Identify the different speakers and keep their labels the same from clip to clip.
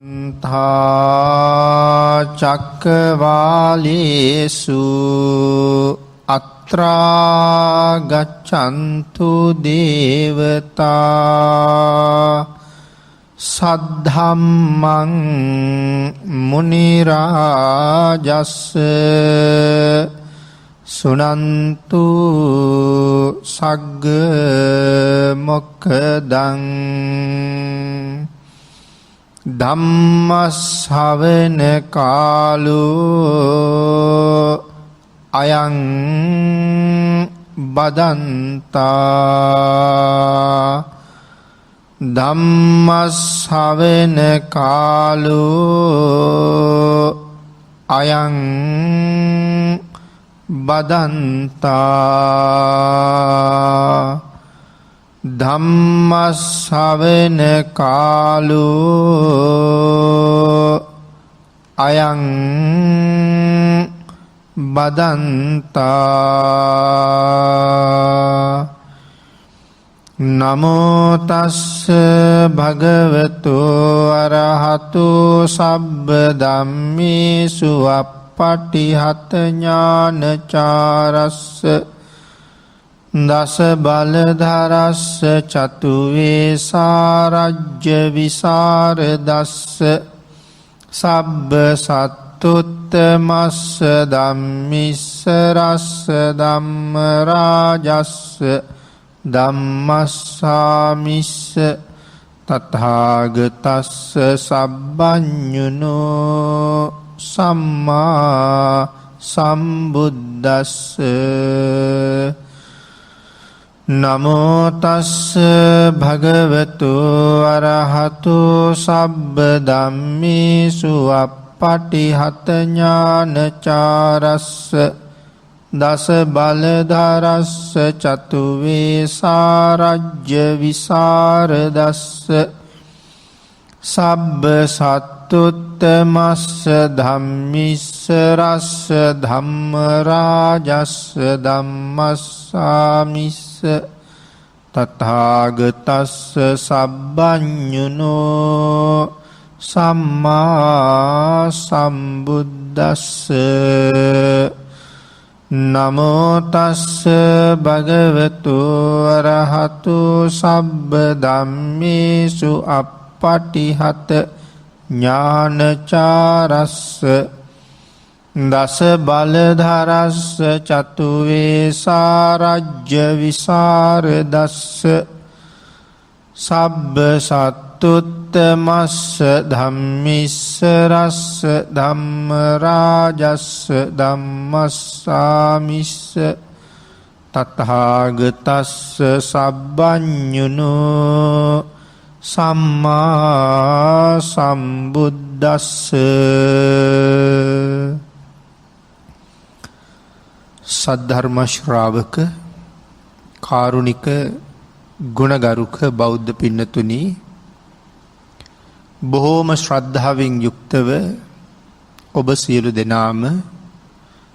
Speaker 1: තථා චක්කවාලේසු අත්‍රා ගච්ඡන්තු දේවතා සද්ධම්මං මුනි රාජස්ස සුනන්තු සග්ග මොක්ඛදං ධම්ම ශ්‍රවණ කාලෝ අයං බදන්තා ධම්ම ශ්‍රවණ කාලෝ අයං බදන්තා ධම්ම ශ්‍රවණ කාලෝ අයං බදන්තා නමෝ තස්ස භගවතු අරහතු සබ්බ ධම්මේසු අප්පටිහත ඥානචාරස්ස දස බලධරස්ස චතුවේ සාරජ්‍ය විසරදස්ස සබ්බ සත්තුත්තමස්ස ධම්මිස්ස රස්ස ධම්ම රාජස්ස ධම්මස්සාමිස්ස තථාගතස්ස සබ්බඤුනෝ සම්මා සම්බුද්දස්ස නමෝ තස්ස භගවතු අරහතු සබ්බ ධම්මේසු අප්පටිහත ඥානචාරස්ස දස බලධරස්ස චතුවේ සාරජ්‍ය විසරදස්ස සබ්බ සත්තුත්තමස්ස ධම්මිස්ස රස්ස ධම්ම රාජස්ස ධම්මස්සාමිස්ස තථාගතස්ස සබ්බඤුනෝ සම්මා සම්බුද්දස්ස නමෝ තස්ස භගවතු අරහතු සබ්බ ධම්මේසු අප්පටිහත ඥානචාරස්ස දස බලධරස්ස චතුවේ සාරජ්‍ය විසරදස්ස සබ්බ සත්තුත්තමස්ස ධම්මිස්ස රස්ස ධම්ම රාජස්ස ධම්මස්සාමිස්ස තථාගතස්ස සබ්බඤුනෝ සම්මා සම්බුද්දස්ස සද්ධර්ම ශ්‍රාවක කාරුණික ගුණගරුක බෞද්ධ පින්නතුනි බොහෝම ශ්‍රද්ධාවෙන් යුක්තව ඔබ සියලු දෙනාම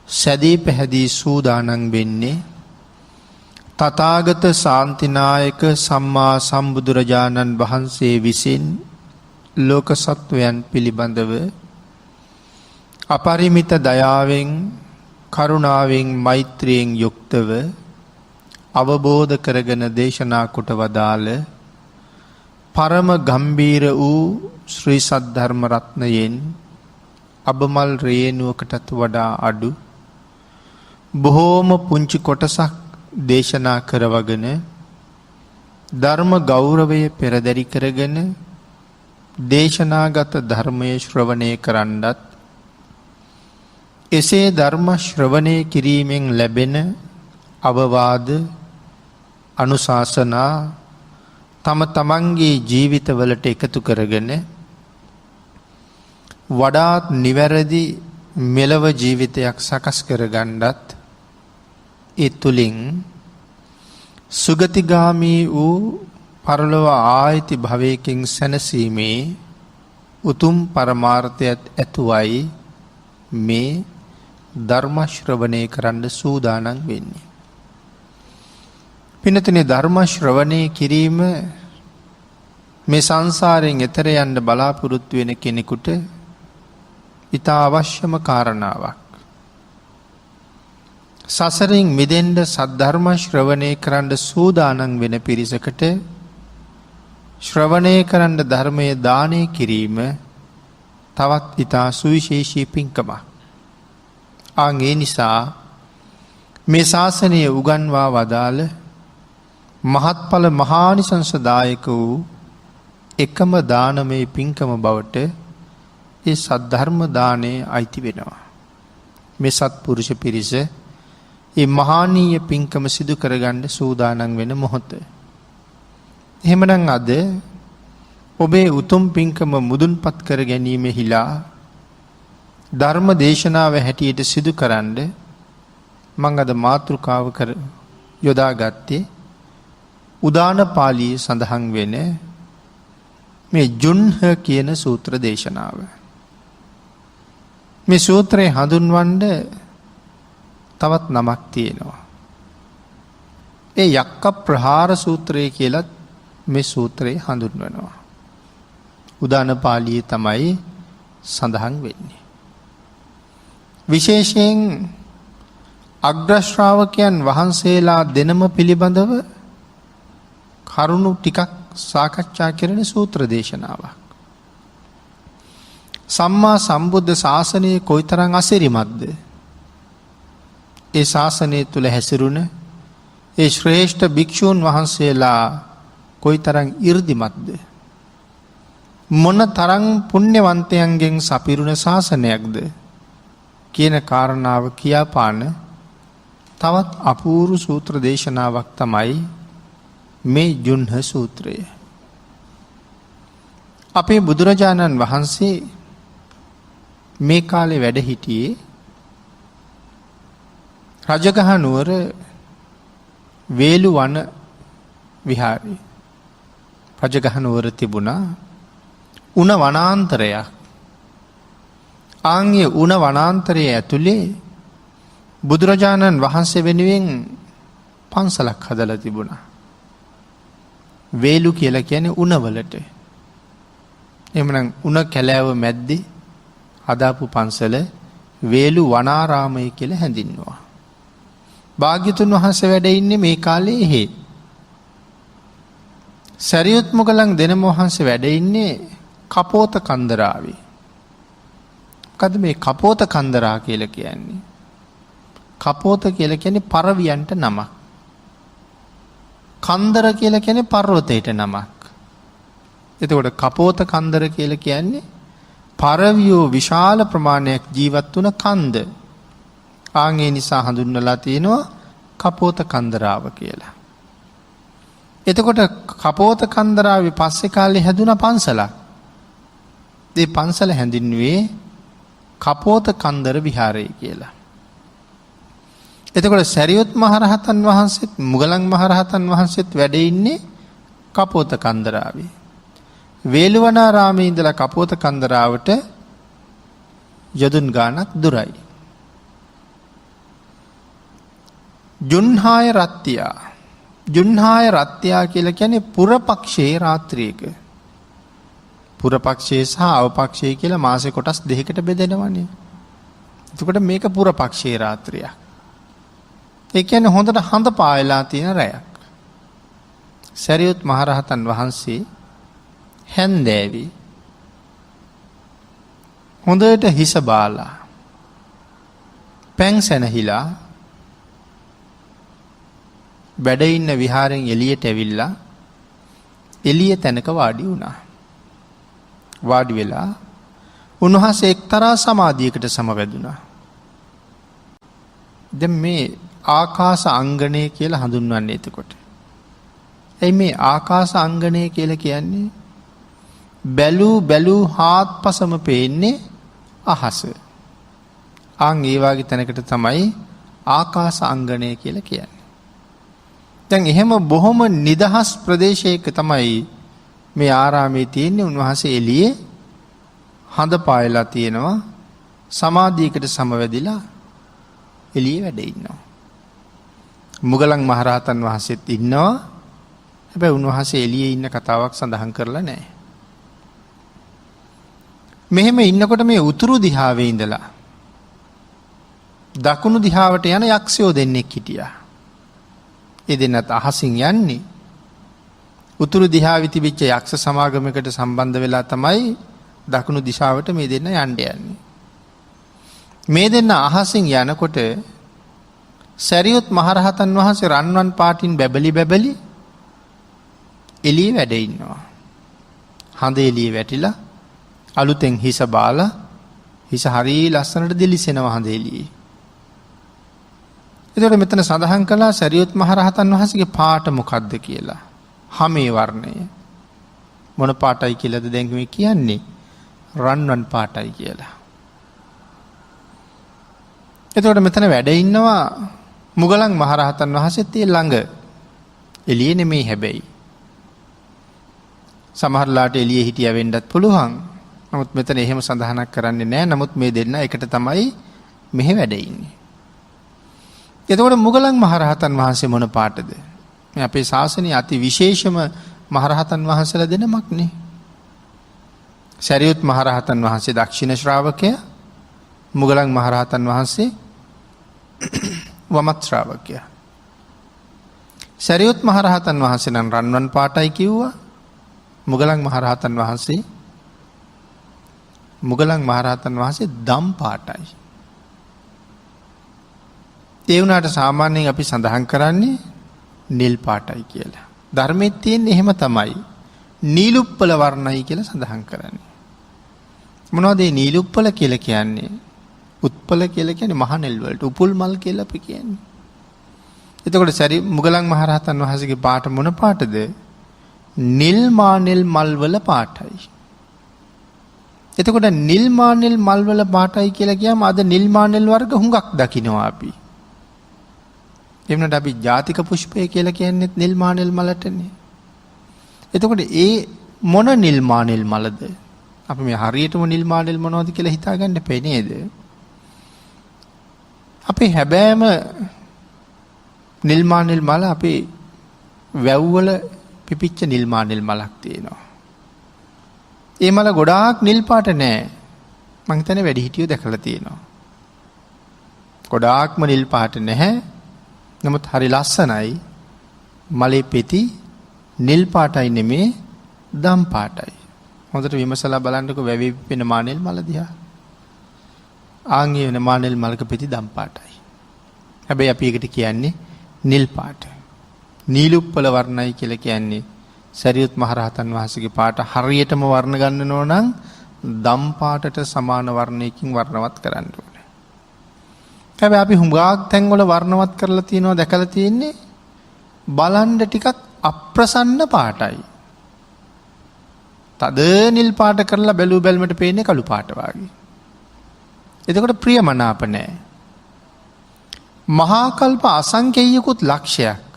Speaker 1: සැදී පැහැදී සූදානම් වෙන්නේ තථාගත ශාන්තිනායක සම්මා සම්බුදුරජාණන් වහන්සේ විසින් ලෝක සත්වයන් පිළිබඳව අපරිමිත දයාවෙන් කරුණාවෙන් මෛත්‍රියෙන් යුක්තව අවබෝධ කරගෙන දේශනා කොට වදාළ පරම ගම්බීර වූ ශ්‍රී සද්ධර්ම රත්නයෙන් අබමල් රේණුවකටත් වඩා අඩු බොහෝම පුංචි කොටසක් දේශනා කරවගෙන ධර්ම ගෞරවය පෙරදරි කරගෙන දේශනාගත ධර්මය ශ්‍රවණය කරන්නත් එසේ ධර්ම ශ්‍රවණය කිරීමෙන් ලැබෙන අවවාද අනුශාසනා තම තමන්ගේ ජීවිතවලට එකතු කරගෙන වඩාත් නිවැරදි මෙලව ජීවිතයක් සකස් කරගන්නත් ඒ තුළින් සුගතිගාමී වූ පරලොව ආයිති භවයකින් සැනසීමේ උතුම් පරමාර්ථයත් ඇතුවයි මේ ධර්ම ශ්‍රවණය කරන්න සූදානම් වෙන්නේ. පින්නතනේ ධර්ම ශ්‍රවණය කිරීම මේ සංසාරයෙන් එතර යන්න බලාපොරොත්තු වෙන කෙනෙකුට ඉතා අවශ්‍යම කාරණාවක්. සසරින් මිදෙන්න සද්ධර්ම ශ්‍රවණය කරන්න සූදානම් වෙන පිරිසකට ශ්‍රවණය කරන්න ධර්මයේ දානය කිරීම තවත් ඉතා සුවිශේෂී පින්කමක්. ඒ නිසා මේ ශාසනය උගන්වා වදාළ මහත්ඵල මහානිසංසදායක වූ එකම දානමය පින්කම බවට ඒ සද්ධර්ම දානය අයිති වෙනවා. මේ සත්පුරුෂ පිරිස ඒ මහානීය පින්කම සිදු කරගන්න සූදානම් වෙන මොහොත. එහෙමනම් අද ඔබේ උතුම් පින්කම මුදුන්පත් කර ගැනීමෙහිලා ධර්ම දේශනාව හැටියට සිදු කරන්න මං අද මාතෘකාව කර යොදාගත්තේ උදාන පාළියේ සඳහන් වෙන මේ ජුන්හ කියන සූත්‍ර දේශනාව. මේ සූත්‍රය හඳුන්වන්න තවත් නමක් තියෙනවා. ඒ යක්ක ප්‍රහාර සූත්‍රය කියලත් මේ සූත්‍රයේ හඳුන්වනවා. උදාන පාළියේ තමයි සඳහන් වෙන්නේ. විශේෂයෙන් අග්‍රශ්‍රාවකයන් වහන්සේලා දෙනම පිළිබඳව කරුණු ටිකක් සාකච්ඡා කරන සූත්‍ර දේශනාවක්. සම්මා සම්බුද්ධ ශාසනයේ කොයිතරම් අසිරිමත්ද? ඒ ශාසනය තුල හැසිරුණ ඒ ශ්‍රේෂ්ඨ භික්ෂූන් වහන්සේලා කොයිතරම් 이르දිමත්ද? මොන තරම් පුණ්‍යවන්තයන්ගෙන් සපිරුණ ශාසනයක්ද කියන කාරණාව කියාපාන තවත් අපූර්ව සූත්‍ර දේශනාවක් තමයි මේ ජුන්හ සූත්‍රය. අපේ බුදුරජාණන් වහන්සේ මේ කාලේ වැඩ හිටියේ රජගහ නුවර වේලු වන විහාරේ. රජගහ නුවර තිබුණා උණ වනාන්තරයක්. ආන්ගේ උණ වනාන්තරයේ ඇතුලේ බුදුරජාණන් වහන්සේ වෙනුවෙන් පන්සලක් හදලා තිබුණා. වේලු කියලා කියන්නේ උණවලට. එhmenan උණ කැලෑව මැද්දේ හදාපු පන්සල වේලු වනාරාමය කියලා හැඳින්වුවා. භාග්‍යතුන් වහන්සේ වැඩ ඉන්නේ මේ කාලේ එහෙ. සරියුත් මොගලන් දෙනම වහන්සේ වැඩ ඉන්නේ කපෝත කන්දරාවේ. මොකද මේ කපෝත කන්දරා කියලා කියන්නේ? කපෝත කියලා කියන්නේ පරවියන්ට නමක්. කන්දර කියලා කියන්නේ පර්වතයට නමක්. එතකොට කපෝත කන්දර කියලා කියන්නේ පරවියෝ විශාල ප්‍රමාණයක් ජීවත් වුණ කන්ද. ආන්ගේ නිසා හඳුන්වලා තියෙනවා කපෝත කන්දරාව කියලා. එතකොට කපෝත කන්දරාවේ පස්සේ කාලේ හැදුන පන්සලක්. ඒ පන්සල හැඳින්වුවේ කපෝත කන්දර විහාරය කියලා. එතකොට සරියුත් මහරහතන් වහන්සේත් මුගලන් මහරහතන් වහන්සේත් වැඩ ඉන්නේ කපෝත කන්දරාවේ. වේළුවනාරාමේ ඉඳලා කපෝත කන්දරාවට යොදුන් ගානක් දුරයි. ජුන්හාය රත්ත්‍යා. ජුන්හාය රත්ත්‍යා කියලා කියන්නේ පුරපක්ෂයේ රාත්‍රියක. පුරපක්ෂයේ සහ අවපක්ෂයේ කියලා මාසේ කොටස් දෙකකට බෙදෙනවනේ. එතකොට මේක පුරපක්ෂයේ රාත්‍රියක්. ඒ කියන්නේ හොඳට හඳ පායලා තියෙන රැයක්. සරියුත් මහරහතන් වහන්සේ හැන්දෑවි හොඳට හිස බාලා පැන් සැනහිලා වැඩ ඉන්න විහාරයෙන් එළියට ඇවිල්ලා එළිය තැනක වාඩි වුණා. වාඩි වෙලා උන්වහන්සේ එක්තරා සමාධියකට සමවැදුණා. දැන් මේ ආකාශ අංගණය කියලා හඳුන්වන්නේ එතකොට. එයි මේ ආකාශ අංගණය කියලා කියන්නේ බැලූ හාත්පසම පේන්නේ අහස. ආන් ඒ වගේ තැනකට තමයි ආකාශ අංගණය කියලා කියන්නේ. දැන් එහෙම බොහොම නිදහස් ප්‍රදේශයක තමයි මේ ආරාමයේ තියෙන්නේ. උන්වහන්සේ එළියේ හඳ පායලා තියෙනවා. සමාධියකට සමවැදිලා එළියේ වැඩ ඉන්නවා. මුගලන් මහරහතන් වහන්සේත් ඉන්නවා. හැබැයි උන්වහන්සේ එළියේ ඉන්න කතාවක් සඳහන් කරලා නැහැ. මෙහෙම ඉන්නකොට මේ උතුරු දිහාවේ ඉඳලා දකුණු දිහාවට යන යක්ෂයෝ දෙන්නෙක් හිටියා. ඒ දෙන්නත් අහසින් යන්නේ. උතුරු දිහාවේ තිබිච්ච යක්ෂ සමාගමකට සම්බන්ධ වෙලා තමයි දකුණු දිශාවට මේ දෙන්න යන්නේ. මේ දෙන්න අහසින් යනකොට සරියුත් මහරහතන් වහන්සේ රන්වන් පාටින් බැබලි බැබලි එළියේ වැඩ ඉන්නවා. හඳ එළියේ වැටිලා අලුතෙන් හිස බාලා හිස හරිය ලස්සනට දිලිසෙනවා හඳ එළියේ. එතකොට මෙතන සඳහන් කළා සරියුත් මහරහතන් වහන්සේගේ පාට මොකක්ද කියලා. හමේ වර්ණය. මොන පාටයි කියලාද දැන් මේ කියන්නේ? රන්වන් පාටයි කියලා. එතකොට මෙතන වැඩ ඉන්නවා මුගලන් මහරහතන් වහන්සේත් ඒ ළඟ. එළියේ නෙමෙයි හැබැයි. සමහරලාට එළියේ හිටියා වෙන්නත් පුළුවන්. නමුත් මෙතන එහෙම සඳහනක් කරන්නේ නැහැ. නමුත් මේ දෙන්න එකට තමයි මෙහෙ වැඩ ඉන්නේ. එතකොට මුගලන් මහරහතන් වහන්සේ මොන පාටද? මේ අපේ ශාසනයේ අති විශේෂම මහරහතන් වහන්සේලා දෙනමක් නේ. සරියුත් මහරහතන් වහන්සේ දක්ෂිණ ශ්‍රාවකයා, මුගලන් මහරහතන් වහන්සේ වමත් ශ්‍රාවකයා. සරියුත් මහරහතන් වහන්සේ නම් රන්වන් පාටයි කිව්වා. මුගලන් මහරහතන් වහන්සේ දම් පාටයි. ඒ වුණාට සාමාන්‍යයෙන් අපි සඳහන් කරන්නේ නිල් පාටයි කියලා. ධර්මයේ තියෙන්නේ එහෙම තමයි. නීලුප්පල වර්ණයි කියලා සඳහන් කරන්නේ. මොනවද මේ නීලුප්පල කියලා කියන්නේ? උත්පල කියලා කියන්නේ මහ නෙල් වලට උපුල් මල් කියලා අපි කියන්නේ. එතකොට මුගලන් මහරහතන් වහන්සේගේ පාට මොන පාටද? නිල් මානෙල් මල් වල පාටයි. එතකොට නිල් මානෙල් මල් වල පාටයි කියලා කියම අද නිල් මානෙල් වර්ග හුඟක් දකින්නවා අපි. එන්නට අපි ජාතික පුෂ්පය කියලා කියන්නේත් නිල් මානෙල් මලටනේ. එතකොට ඒ මොන නිල් මානෙල් මලද? අපි මේ හරියටම නිල් මානෙල් මොනවද කියලා හිතාගන්න බැහැ නේද? අපේ හැබෑම නිල් මානෙල් මල අපේ වැව්වල පිපිච්ච නිල් මානෙල් මලක් තියෙනවා. ඒ මල ගොඩාක් නිල් පාට නෑ. මං හිතන්නේ වැඩි හිටියෝ දැකලා තියෙනවා. ගොඩාක්ම නිල් පාට නැහැ. නමුත් හරි ලස්සනයි. මලේ පෙති නිල් පාටයි නෙමේ දම් පාටයි. හොඳට විමසලා බලන්නකෝ වැවේ පිපෙන මානෙල් මල දිහා. ආන්ගේ වෙන මානෙල් මලක පෙති දම් පාටයි. හැබැයි අපි ඒකට කියන්නේ නිල් පාට. නීලුප්පල වර්ණයි කියලා කියන්නේ සරියුත් මහරහතන් වහන්සේගේ පාට හරියටම වර්ණ ගන්නනෝ නම් දම් පාටට සමාන වර්ණයකින් වර්ණවත් කරන්න ඕනේ. හැබැයි අපි හුඟක් තැන්වල වර්ණවත් කරලා තියෙනවා දැකලා තියෙන්නේ බලන්න ටිකක් අප්‍රසන්න පාටයි. තද නිල් පාට කරලා බැලු බැලමට පේන්නේ කළු පාට වගේ. එතකොට ප්‍රියමනාප නැහැ. මහා කල්ප අසංකේයිකුත් ලක්ෂයක්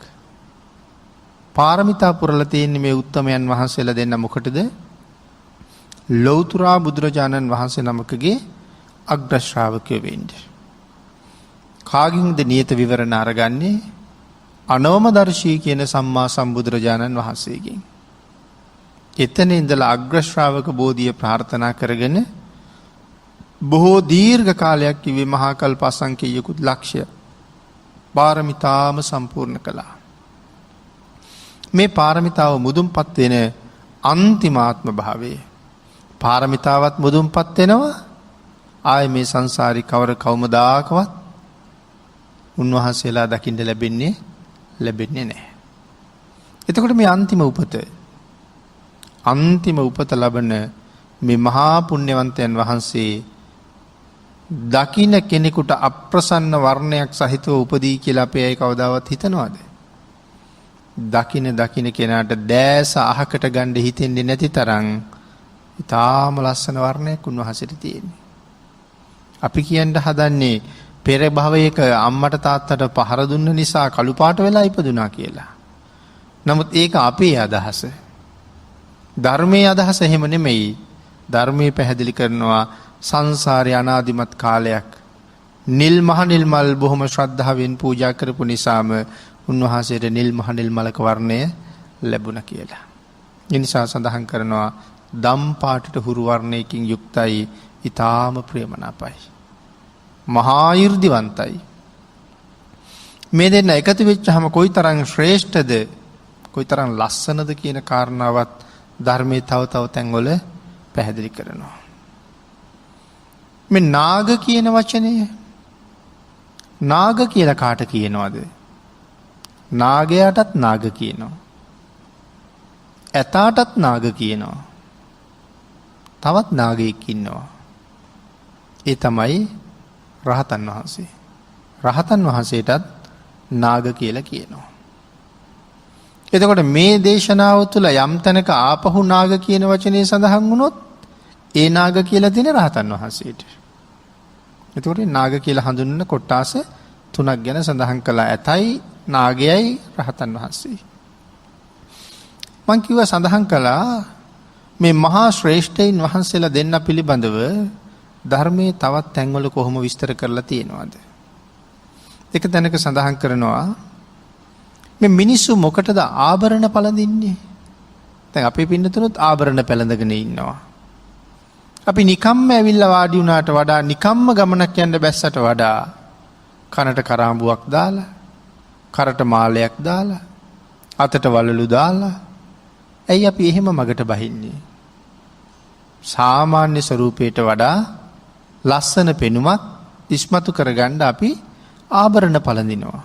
Speaker 1: පාරමිතා පුරලා තියෙන්නේ මේ උත්තමයන් වහන්සේලා දෙන්න මොකටද? ලෞතුරා බුදුරජාණන් වහන්සේ නමකගේ අග්‍ර ශ්‍රාවකයෝ වෙන්නේ. කාගින්ද නියත විවරණ අරගන්නේ? අනවමදර්ශී කියන සම්මා සම්බුදුරජාණන් වහන්සේගෙන්. එතන ඉඳලා අග්‍ර ශ්‍රාවක බෝධිය ප්‍රාර්ථනා කරගෙන බොහෝ දීර්ඝ කාලයක් කිව්වේ මහා කල්ප අසංකේයිකුත් ලක්ෂය පාරමිතාම සම්පූර්ණ කළා. මේ පාරමිතාව මුදුන්පත් වෙන අන්තිමාත්ම භාවයේ පාරමිතාවත් මුදුන්පත් වෙනවා. ආයේ මේ සංසාරي කවර කවමදාකවත් උන්වහන්සේලා දකින්න ලැබෙන්නේ නැහැ. එතකොට මේ අන්තිම උපත ලබන මේ මහා පුණ්‍යවන්තයන් වහන්සේ දකින්න කෙනෙකුට අප්‍රසන්න වර්ණයක් සහිතව උපදී කියලා අපේ අය කවදාවත් හිතනවද? දකින්න කෙනාට දැස අහකට ගන්න හිතෙන්නේ නැති තරම් ඊටාම ලස්සන වර්ණයක් උන්වහන්සේට තියෙන්නේ. අපි කියන්න හදන්නේ පෙර භවයක අම්මට තාත්තට පහර දුන්න නිසා කළු පාට වෙලා ඉපදුනා කියලා. නමුත් ඒක අපේ අදහස. ධර්මයේ අදහස එහෙම නෙමෙයි. ධර්මයේ පැහැදිලි කරනවා සංසාරේ අනාදිමත් කාලයක් නිල් මහ නිල් මල් බොහොම ශ්‍රද්ධාවෙන් පූජා කරපු නිසාම උන්වහන්සේට නිල් මහ නිල් මලක වර්ණය ලැබුණ කියලා. එනිසා සඳහන් කරනවා දම් පාටට හුරු වර්ණයකින් යුක්තයි, ඊටාම ප්‍රියමනාපයි, මහා 이르දිවන්තයි. මේ දෙන්න එකතු වෙච්චාම කොයිතරම් ශ්‍රේෂ්ඨද, කොයිතරම් ලස්සනද කියන කාරණාවත් ධර්මයේ තව තව තැන්වල පැහැදිලි කරනවා. මේ නාග කියන වචනය, නාග කියලා කාට කියනවද? නාගයාටත් නාග කියනවා, ඇතාටත් නාග කියනවා, තවත් නාගයෙක් ඉන්නවා. ඒ තමයි රහතන් වහන්සේ. රහතන් වහන්සේටත් නාග කියලා කියනවා. එතකොට මේ දේශනාව තුළ යම් තැනක ආපහු නාග කියන වචනේ සඳහන් වුණොත් ඒ නාග කියලා දෙන රහතන් වහන්සේට. එතකොට නාග කියලා හඳුන්වන කොටාස තුනක් ගැන සඳහන් කළා. ඇතයි, නාගයයි, රහතන් වහන්සේ. මං කිව්වා සඳහන් කළා මේ මහා ශ්‍රේෂ්ඨයින් වහන්සේලා දෙන්න පිළිබඳව ධර්මයේ තවත් තැන්වල කොහොම විස්තර කරලා තියෙනවද? එක තැනක සඳහන් කරනවා මේ මිනිස්සු මොකටද ආභරණ පළඳින්නේ? දැන් අපේ පින්නතුනුත් ආභරණ පැළඳගෙන ඉන්නවා. අපි නිකම්ම ඇවිල්ලා වාඩි වුණාට වඩා, නිකම්ම ගමනක් යන්න බැස්සට වඩා කනට කරාඹුවක් දාලා, කරට මාලයක් දාලා, අතට වලලු දාලා, ඇයි අපි එහෙම මගට බහින්නේ? සාමාන්‍ය ස්වරූපයට වඩා ලස්සන පෙනුමක් ඉස්මතු කරගන්න අපි ආභරණ පළඳිනවා.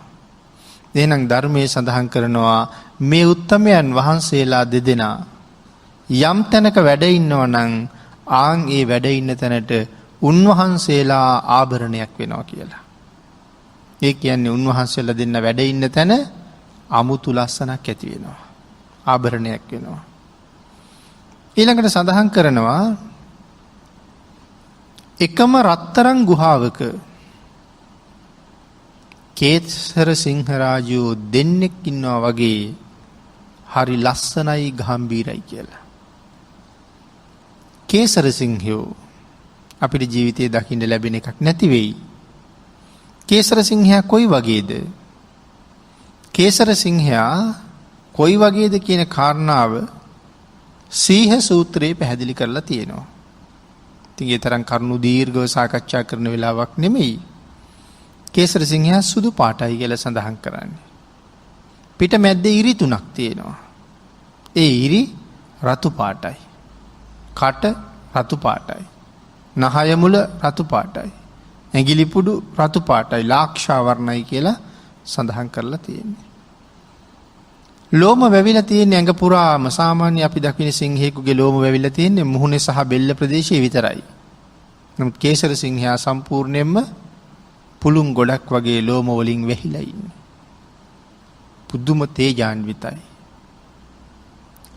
Speaker 1: එහෙනම් ධර්මයේ සඳහන් කරනවා මේ උත්තමයන් වහන්සේලා දෙදෙනා යම් තැනක වැඩ ඉන්නවා නම් ආන් ඒ වැඩ ඉන්න තැනට උන්වහන්සේලා ආභරණයක් වෙනවා කියලා. ඒ කියන්නේ උන්වහන්සේලා දෙන්න වැඩ ඉන්න තැන අමුතු ලස්සනක් ඇති වෙනවා, ආභරණයක් වෙනවා. ඊළඟට සඳහන් කරනවා එකම රත්තරන් ගුහාවක කේසර සිංහරාජයෝ දෙන්නෙක් ඉන්නවා වගේ හරි ලස්සනයි, ගම්බීරයි කියලා. කේසර සිංහයෝ අපිට ජීවිතයේ දකින්න ලැබෙන එකක් නැති වෙයි. කේසර සිංහයා කොයි වගේද? කේසර සිංහයා කොයි වගේද කියන කාරණාව සීහ සූත්‍රයේ පැහැදිලි කරලා තියෙනවා. ඉතින් ඒ තරම් කරුණු දීර්ඝව සාකච්ඡා කරන වෙලාවක් නෙමෙයි. කේසර සිංහයා සුදු පාටයි කියලා සඳහන් කරන්නේ. පිට මැද්දේ ඉරි තුනක් තියෙනවා. ඒ ඉරි රතු පාටයි. කට රතු පාටයි. නහය මුල රතු පාටයි. ඇඟිලි පුඩු රතු පාටයි. ලාක්ෂා වර්ණයි කියලා සඳහන් කරලා තියෙන්නේ. ලෝම වැවිලා තියෙන ඇඟ පුරාම සාමාන්‍ය අපි දකින සිංහෙකුගේ ලෝම වැවිලා තියෙන්නේ මුහුණේ සහ බෙල්ල ප්‍රදේශයේ විතරයි. නමුත් කේසර සිංහයා සම්පූර්ණයෙන්ම පුළුන් ගොඩක් වගේ ලෝම වලින් වැහිලා ඉන්නේ. පුදුම තේජාන්විතයි.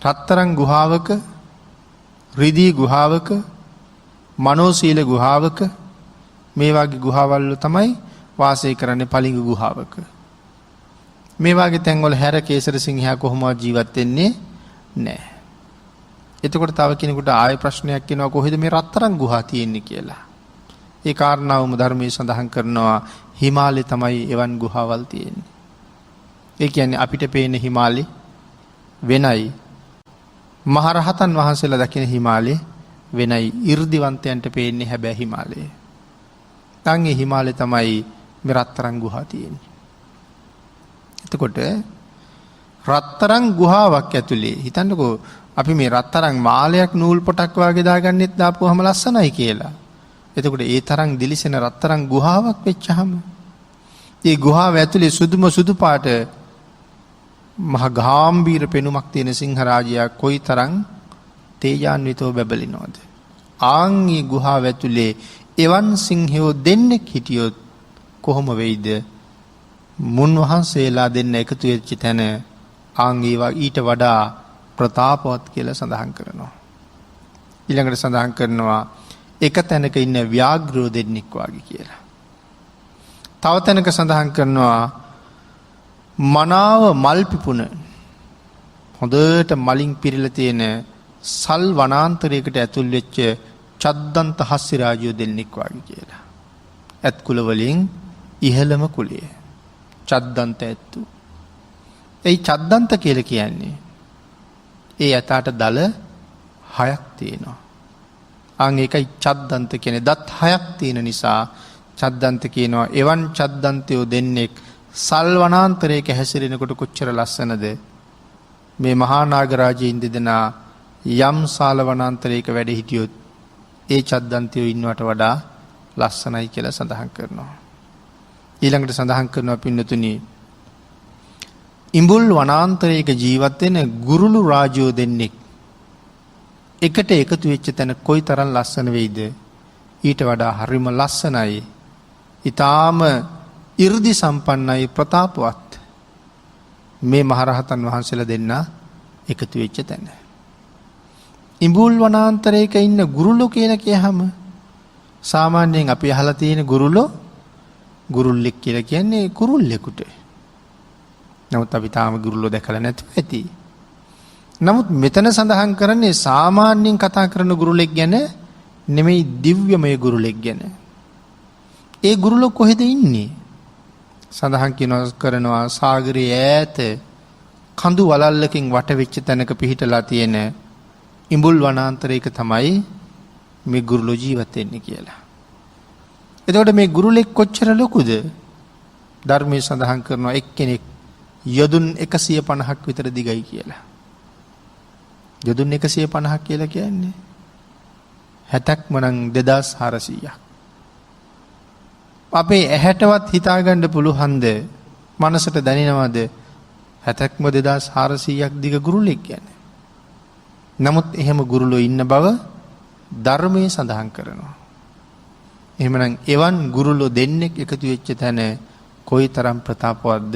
Speaker 1: රත්තරන් ගුහාවක, රිදී ගුහාවක, මනෝසීල ගුහාවක, මේ වගේ ගුහාවල් තමයි වාසය කරන්නේ. පලිඟු ගුහාවක මේ වගේ තැන්වල හැර කේසර සිංහයා කොහොමවත් ජීවත් වෙන්නේ නැහැ. එතකොට තව කෙනෙකුට ආයෙ ප්‍රශ්නයක් එනවා කොහෙද මේ රත්තරන් ගුහා තියෙන්නේ කියලා. ඒ කාරණාවම ධර්මයේ සඳහන් කරනවා හිමාලයේ තමයි එවන් ගුහාවල් තියෙන්නේ. ඒ කියන්නේ අපිට පේන හිමාලය වෙනයි, මහරහතන් වහන්සේලා දකින හිමාලය වෙනයි, 이르දිවන්තයන්ට පේන්නේ හැබැයි හිමාලය. තංගේ හිමාලයේ තමයි මේ රත්තරන් ගුහා තියෙන්නේ. එතකොට රත්තරන් ගුහාවක් ඇතුලේ හිතන්නකෝ අපි මේ රත්තරන් මාලයක් නූල් පොටක් වගේ දාගන්නෙත් දාපුවම ලස්සනයි කියලා. එතකොට ඒ තරම් දිලිසෙන රත්තරන් ගුහාවක් වෙච්චහම ඒ ගුහාව ඇතුලේ සුදුම සුදු පාට මහ ගාම්භීර පෙනුමක් තියෙන සිංහරාජයා කොයිතරම් තේජාන්විතව බබලිනවද? ආන් මේ ගුහාව ඇතුලේ එවන් සිංහයෝ දෙන්නෙක් හිටියොත් කොහොම වෙයිද? මුන් වහන්සේලා දෙන්න එකතු වෙච්ච තැන ආන් ඒවා ඊට වඩා ප්‍රතාපවත් කියලා සඳහන් කරනවා. ඊළඟට සඳහන් කරනවා එක තැනක ඉන්න ව්‍යාග්‍රෝ දෙන්නෙක් වගේ කියලා. තව තැනක සඳහන් කරනවා මනාව මල් පිපුණ හොඳට මලින් පිරීලා තියෙන සල් වනාන්තරයකට ඇතුල් වෙච්ච චද්දන්ත හස්සිරාජයෝ දෙන්නෙක් වගේ කියලා. ඇත් කුල වලින් ඉහළම කුලය චද්දන්ත ඇත්තු. ඒ චද්දන්ත කියලා කියන්නේ ඒ ඇතාට දල 6ක් තියෙනවා. අන් ඒකයි චද්දන්ත කියන්නේ. දත් 6ක් තියෙන නිසා චද්දන්ත කියනවා. එවන් චද්දන්තයෝ දෙන්නෙක් සල් වනාන්තරයක හැසිරෙනකොට කොච්චර ලස්සනද. මේ මහා නාගරාජයින් දෙදෙනා යම් සාල වනාන්තරයක වැඩ හිටියොත් ඒ චද්දන්තයෝ ඉන්නවට වඩා ලස්සනයි කියලා සඳහන් කරනවා. ඊළඟට සඳහන් කරනවා පින්නතුනි, ඉඹුල් වනාන්තරයක ජීවත් වෙන ගුරුළු රාජයෝ දෙන්නෙක් එකට එකතු වෙච්ච තැන කොයි තරම් ලස්සන වෙයිද? ඊට වඩා හරිම ලස්සනයි. ඊටාම 이르දි සම්පන්නයි, ප්‍රතාපවත් මේ මහරහතන් වහන්සේලා දෙන්න එකතු වෙච්ච තැන. ඉඹුල් වනාන්තරයක ඉන්න ගුරුළු කියලා කියහම සාමාන්‍යයෙන් අපි අහලා තියෙන ගුරුල්ලෙක් කියලා කියන්නේ කුරුල්ලෙකුට. නමුත් අපි තාම ගුරුල්ලෝ දැකලා නැතුව ඇති. නමුත් මෙතන සඳහන් කරන්නේ සාමාන්‍යයෙන් කතා කරන ගුරුලෙක් ගැන නෙමෙයි, දිව්‍යමය ගුරුලෙක් ගැන. ඒ ගුරුලෝ කොහෙද ඉන්නේ? සඳහන් කරනවා සාගරයේ ඈත කඳු වලල්ලකින් වට වෙච්ච තැනක පිහිටලා තියෙන ඉඹුල් වනාන්තරයක තමයි මේ ගුරුලෝ ජීවත් වෙන්නේ කියලා. එතකොට මේ ගුරුලෙක් කොච්චර ලොකුද? ධර්මයේ සඳහන් කරනවා එක්කෙනෙක් යොදුන් 150ක් විතර දිගයි කියලා. යොදුන් 150ක් කියලා කියන්නේ 60ක්ම නම් 2400ක්. අපේ ඇහැටවත් හිතාගන්න පුළුවන්ද? මනසට දැනෙනවද 60ක්ම 2400ක් දිග ගුරුලෙක් කියන්නේ? නමුත් එහෙම ගුරුලෝ ඉන්න බව ධර්මයේ සඳහන් කරනවා. එහෙමනම් එවන් ගුරුලෝ දෙන්නෙක් එකතු වෙච්ච තැන කොයිතරම් ප්‍රතාපවත්ද?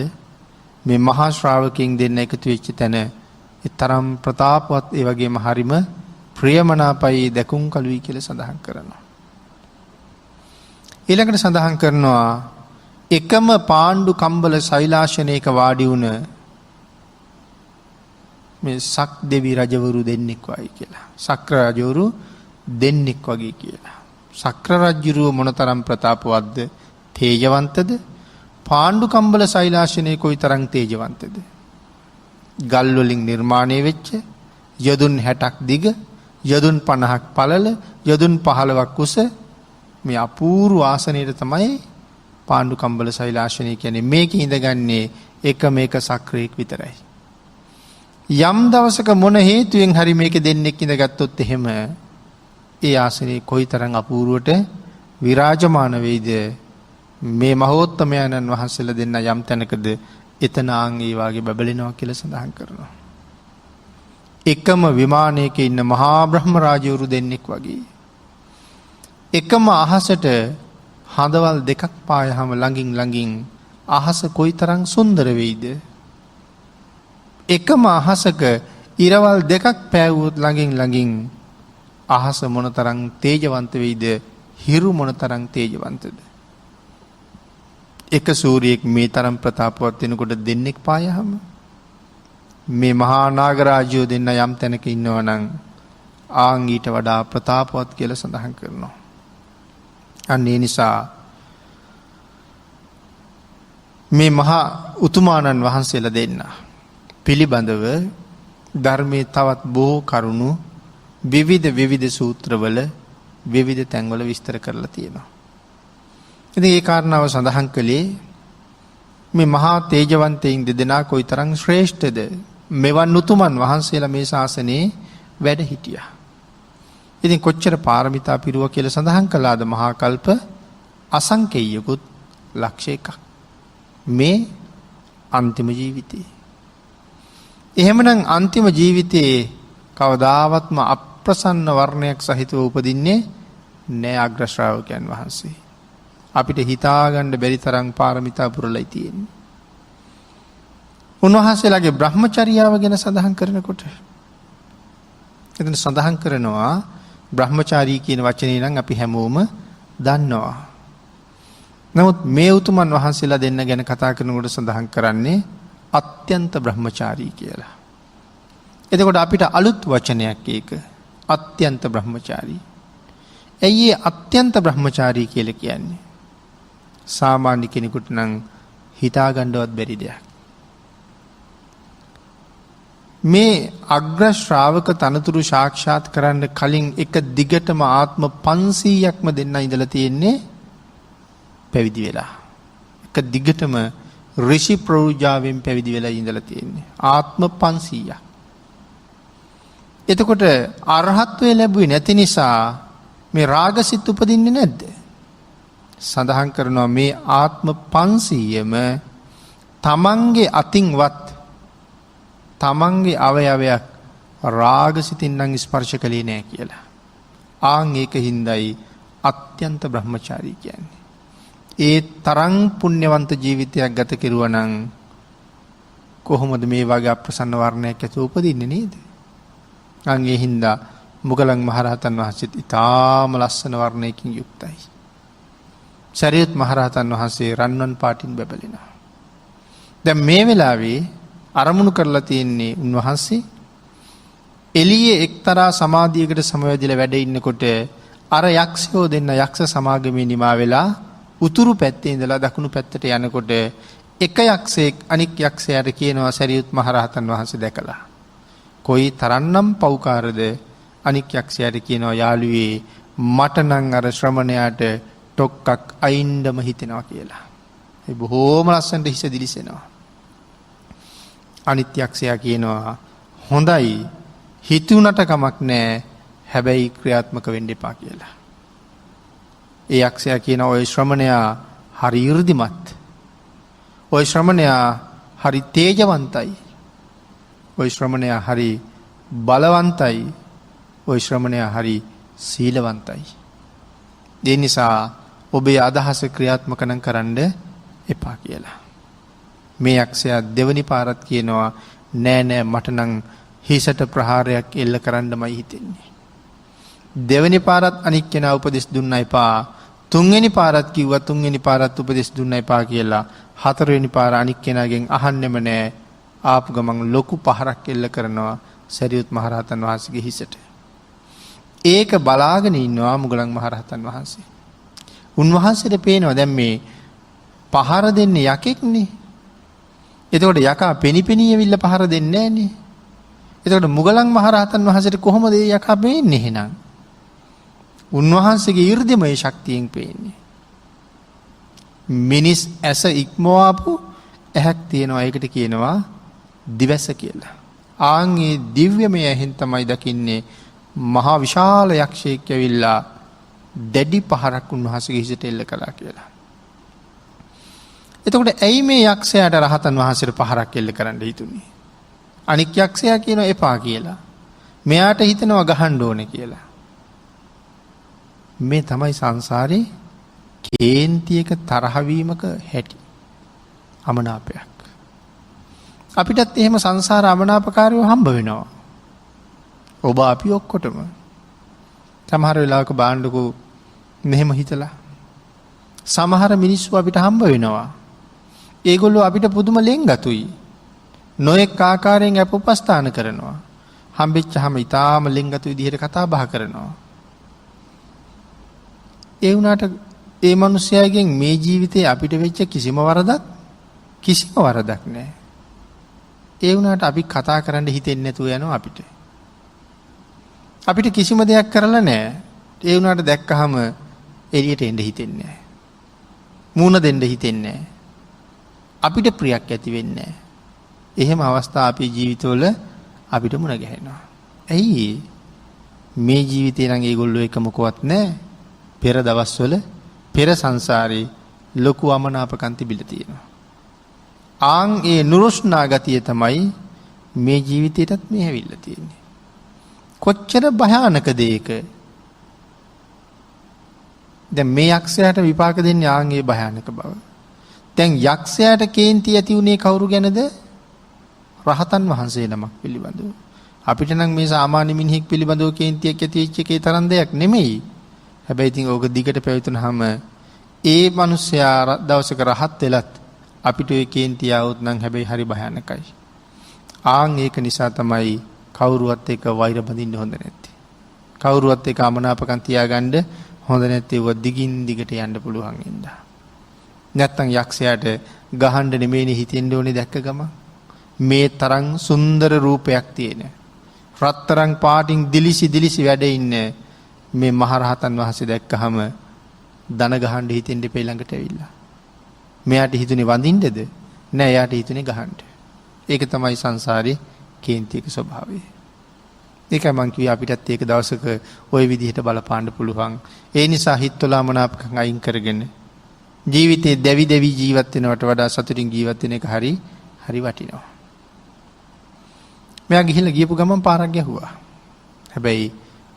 Speaker 1: මේ මහා ශ්‍රාවකයන් දෙන්න එකතු වෙච්ච තැන ඒ තරම් ප්‍රතාපවත්, ඒ වගේම හරිම ප්‍රියමනාපයි, දැකුම් කලුයි කියලා සඳහන් කරනවා. ඊළඟට සඳහන් කරනවා එකම පාණ්ඩු කම්බල ශෛලාශනයක වාඩි වුණ මේ සක් දෙවි රජවරු දෙන්නෙක් වගේ කියලා. සක්‍ර රජවරු දෙන්නෙක් වගේ කියලා. සක්‍ර රජුරුව මොනතරම් ප්‍රතාපවත්ද, තේජවන්තද? පාණ්ඩු කම්බල ශෛලාශනයේ කොයිතරම් තේජවන්තද? ගල් වලින් නිර්මාණය වෙච්ච යොදුන් 60ක් දිග, යොදුන් 50ක් පළල, යොදුන් 15ක් උස මේ අපූර්ව ආසනයේ තමයි පාණ්ඩු කම්බල ශෛලාශනය කියන්නේ. මේකේ ඉඳගන්නේ එකම එක සක්‍රයක් විතරයි. යම් දවසක මොන හේතුවෙන් හරි මේක දෙන්නෙක් ඉඳගත්තොත් එහෙම ඒ ආසනයේ කොයිතරම් අපූර්වට විරාජමාන වෙයිද? මේ මහෝත්තමයන්න් වහන්සේලා දෙන්න යම් තැනකද එතන ආන් ඒ වාගේ බබලෙනවා කියලා සඳහන් කරනවා. එකම විමානයක ඉන්න මහා බ්‍රහ්ම රාජවරු දෙන්නෙක් වගේ. එකම අහසට හඳවල් දෙකක් පායහම ළඟින් අහස කොයිතරම් සුන්දර වෙයිද? එකම අහසක ඉරවල් දෙකක් පෑවුවොත් ළඟින් අහස මොනතරම් තේජවන්ත වෙයිද? හිරු මොනතරම් තේජවන්තද? එක සූරියෙක් මේ තරම් ප්‍රතාපවත් වෙනකොට දෙන්නෙක් පායහම මේ මහා නාගරාජයෝ දෙන්න යම් තැනක ඉන්නවා නම් ආන් ඊට වඩා ප්‍රතාපවත් කියලා සඳහන් කරනවා. අන්න ඒ නිසා මේ මහා උතුමාණන් වහන්සේලා දෙන්න පිළිබඳව ධර්මයේ තවත් බොහෝ කරුණු විවිධ සූත්‍රවල විවිධ තැන්වල විස්තර කරලා තියෙනවා. ඉතින් ඒ කාරණාව සඳහන් කළේ මේ මහා තේජවන්තයින් දෙදෙනා කොයිතරම් ශ්‍රේෂ්ඨද? මෙවන් උතුමන් වහන්සේලා මේ ශාසනයේ වැඩ හිටියා. ඉතින් කොච්චර පාරමිතා පිරුවා කියලා සඳහන් කළාද? මහා කල්ප අසංකේයකුත් ලක්ෂ එකක් මේ අන්තිම ජීවිතේ. එහෙමනම් අන්තිම ජීවිතේ කවදාවත්ම අප්‍රසන්න වර්ණයක් සහිතව උපදින්නේ නෑ අග්‍ර ශ්‍රාවකයන් වහන්සේ. අපිට හිතාගන්න බැරි තරම් පාරමිතා පුරලයි තියෙන්නේ. උන්වහන්සේලාගේ බ්‍රහ්මචර්යාව ගැන සඳහන් කරනකොට එතන සඳහන් කරනවා බ්‍රහ්මචාරී කියන වචනේ නම් අපි හැමෝම දන්නවා. නමුත් මේ උතුමන් වහන්සේලා දෙන්න ගැන කතා කරනකොට සඳහන් කරන්නේ අත්‍යන්ත බ්‍රහ්මචාරී කියලා. එතකොට අපිට අලුත් වචනයක් ඒක. අත්‍යන්ත බ්‍රහ්මචාරී. ඇයි ඒ අත්‍යන්ත බ්‍රහ්මචාරී කියලා කියන්නේ? සාමාන්‍ය කෙනෙකුට නම් හිතාගන්නවත් බැරි දෙයක්. මේ අග්‍ර ශ්‍රාවක තනතුරු සාක්ෂාත් කරන්න කලින් එක දිගටම ආත්ම 500ක්ම දෙන්න ඉඳලා තියෙන්නේ පැවිදි වෙලා. එක දිගටම ඍෂි ප්‍රෞජාවෙන් පැවිදි වෙලා ඉඳලා තියෙන්නේ. ආත්ම 500ක්. එතකොට අරහත්ත්වය ලැබුවේ නැති නිසා මේ රාගසිත උපදින්නේ නැද්ද? සඳහන් කරනවා මේ ආත්ම 500ම තමන්ගේ අතින්වත් තමන්ගේ අවයවයක් රාගසිතින් නම් ස්පර්ශ කළේ නෑ කියලා. ආන් ඒක හින්දායි අත්‍යන්ත බ්‍රහ්මචාරී කියන්නේ. ඒ තරම් පුණ්‍යවන්ත ජීවිතයක් ගත කෙරුවා නම් කොහොමද මේ වගේ අප්‍රසන්න වර්ණයක් ඇතුව උපදින්නේ නේද? අන් ඒ හින්දා මුගලන් මහරහතන් වහන්සේත් ඉතාම ලස්සන වර්ණයකින් යුක්තයි. සරියුත් මහරහතන් වහන්සේ රන්වන් පාටින් බැබලෙනවා. දැන් මේ වෙලාවේ අරමුණු කරලා තියෙන්නේ උන්වහන්සේ එළියේ එක්තරා සමාධියකට සමවැදිලා වැඩ ඉන්නකොට අර යක්ෂයෝ දෙන්න යක්ෂ සමාගමේ නිමා වෙලා උතුරු පැත්තේ ඉඳලා දකුණු පැත්තට යනකොට එක යක්ෂයෙක් අනික් යක්ෂයාට කියනවා සරියුත් මහරහතන් වහන්සේ දැකලා. කොයි තරන්නම් පෞකාරද අනික් යක්ෂයාට කියනවා යාළුවේ මට නම් අර ශ්‍රමණයාට ටොක්කක් අයින්ඩම හිතෙනවා කියලා. ඒ බොහෝම ලස්සනට හිස දිලිසෙනවා. අනිත් යක්ෂයා කියනවා හොඳයි හිතුණට කමක් නෑ හැබැයි ක්‍රියාත්මක වෙන්න එපා කියලා. ඒ යක්ෂයා කියනවා ඔය ශ්‍රමණයා හරි 이르දිමත්. ඔය ශ්‍රමණයා හරි තේජවන්තයි. ඔය ශ්‍රමණයා හරි බලවන්තයි. ඔය ශ්‍රමණයා හරි සීලවන්තයි. ඒ නිසා ඔබේ අදහස ක්‍රියාත්මක නම් කරන්න එපා කියලා. මේ යක්ෂයා දෙවනි පාරත් කියනවා නෑ නෑ මට නම් හිසට ප්‍රහාරයක් එල්ල කරන්නමයි හිතෙන්නේ. දෙවනි පාරත් අනික් කෙනා උපදෙස් දුන්න එපා. තුන්වෙනි පාරත් කිව්වා තුන්වෙනි පාරත් උපදෙස් දුන්න එපා කියලා. හතරවෙනි පාර අනික් කෙනාගෙන් අහන්නෙම නෑ. ආපු ගමන් ලොකු පහරක් එල්ල කරනවා සරියුත් මහරහතන් වහන්සේගේ හිසට. ඒක බලාගෙන ඉන්නවා මුගලන් මහරහතන් වහන්සේ. උන්වහන්සේට පේනවා දැන් මේ පහර දෙන්නේ යකෙක්නේ. එතකොට යකා පෙනිපෙනී ඇවිල්ලා පහර දෙන්නේ නැහනේ. එතකොට මුගලන් මහරහතන් වහන්සේට කොහොමද මේ යකා පේන්නේ එහෙනම්? උන්වහන්සේගේ 이르දිමය ශක්තියෙන් පේන්නේ. මිනිස් ඇස ඉක්මවාපු ඇහක් තියෙනවා. ඒකට කියනවා දිවැස කියලා. ආන්ගේ දිව්‍යමය ඇහෙන් තමයි දකින්නේ මහා විශාල යක්ෂයෙක් ඇවිල්ලා දැඩි පහරක් උන්වහන්සේගේ හිසට එල්ල කළා කියලා. එතකොට ඇයි මේ යක්ෂයාට රහතන් වහන්සේට පහරක් එල්ල කරන්න හිතුනේ? අනික් යක්ෂයා කියනවා එපා කියලා. මෙයාට හිතනවා ගහන්න ඕනේ කියලා. මේ තමයි සංසාරේ කේන්තියක තරහවීමක හැටි. අමනාපයක්. අපිටත් එහෙම සංසාර අමනාපකාරයෝ හම්බ වෙනවා. ඔබ අපි ඔක්කොටම. සමහර වෙලාවක බාණ්ඩකෝ මෙහෙම හිතලා. සමහර මිනිස්සු අපිට හම්බ වෙනවා. ඒගොල්ලෝ අපිට පුදුම ලෙන්ගතුයි. නොයෙක් ආකාරයෙන් අප උපස්ථාන කරනවා. හම්බෙච්චාම ඊටාම ලෙන්ගතු විදිහට කතා බහ කරනවා. ඒ වුණාට ඒ මිනිස්යාගෙන් මේ ජීවිතේ අපිට වෙච්ච කිසිම වරදක් නැහැ. ඒ වුණාට අපි කතා කරන්න හිතෙන්නේ නැතුව යනවා අපිට. අපිට කිසිම දෙයක් කරලා නැහැ. ඒ වුණාට දැක්කහම එළියට එන්න හිතෙන්නේ නැහැ. මූණ දෙන්න හිතෙන්නේ නැහැ. අපිට ප්‍රියක් ඇති වෙන්නේ නැහැ. එහෙම අවස්ථා අපේ ජීවිතවල අපිට මුණ ගැහෙනවා. ඇයි? මේ ජීවිතේ නම් ඒගොල්ලෝ එක මොකවත් නැහැ. පෙර දවස්වල පෙර සංසාරේ ලොකු අමනාපකම් තිබිලා තියෙනවා. ආන් ඒ නුරුස්නා ගතිය තමයි මේ ජීවිතේටත් මේ හැවිල්ලා තියෙන්නේ. කොච්චර භයානකද ඒක? දැන් මේ යක්ෂයාට විපාක දෙන්නේ ආන් ඒ භයානක බව. දැන් යක්ෂයාට කේන්ති ඇති උනේ කවුරු ගැනද? රහතන් වහන්සේ නමක් පිළිබඳව. අපිට නම් මේ සාමාන්‍ය මිනිහෙක් පිළිබඳව කේන්තියක් ඇති වෙච්ච එකේ තරම් දෙයක් නෙමෙයි. හැබැයි ඉතින් ඕක දිගට පැවතුනහම ඒ මිනිස්සයා දවසක රහත් වෙලත් අපිට ඒ කේන්තිය આવුත් නම් හැබැයි හරි භයානකයි. ආන් ඒක නිසා තමයි කවුරුවත් එක්ක වෛර බඳින්න හොඳ නැත්තේ. කවුරුවත් එක්ක අමනාපකම් තියාගන්න හොඳ නැත්තේ. ඒව දිගින් දිගට යන්න පුළුවන් ඉඳා. නැත්තම් යක්ෂයාට ගහන්න නෙමෙයිනේ හිතෙන්න ඕනේ දැක්ක ගම. මේ තරම් සුන්දර රූපයක් තියෙන. රත්තරන් පාටින් දිලිසි වැඩ ඉන්න මේ මහරහතන් වහන්සේ දැක්කහම දන ගහන්න හිතෙන්ද පෙළඟට ඇවිල්ලා. මෙයාට හිතුනේ වඳින්නද? නෑ එයාට හිතුනේ ගහන්න. ඒක තමයි සංසාරේ කේන්තික ස්වභාවය. ඒකයි මං කිව්වේ අපිටත් ඒක දවසක ওই විදිහට බලපාන්න පුළුවන්. ඒ නිසා හිතවල මනාපකම් අයින් කරගෙන ජීවිතේ දෙවි දෙවි ජීවත් වෙනවට වඩා සතුටින් ජීවත් වෙන එක හරි වටිනවා. මෙයා ගිහිල්ලා ගියපු ගමන් පාරක් ගැහුවා. හැබැයි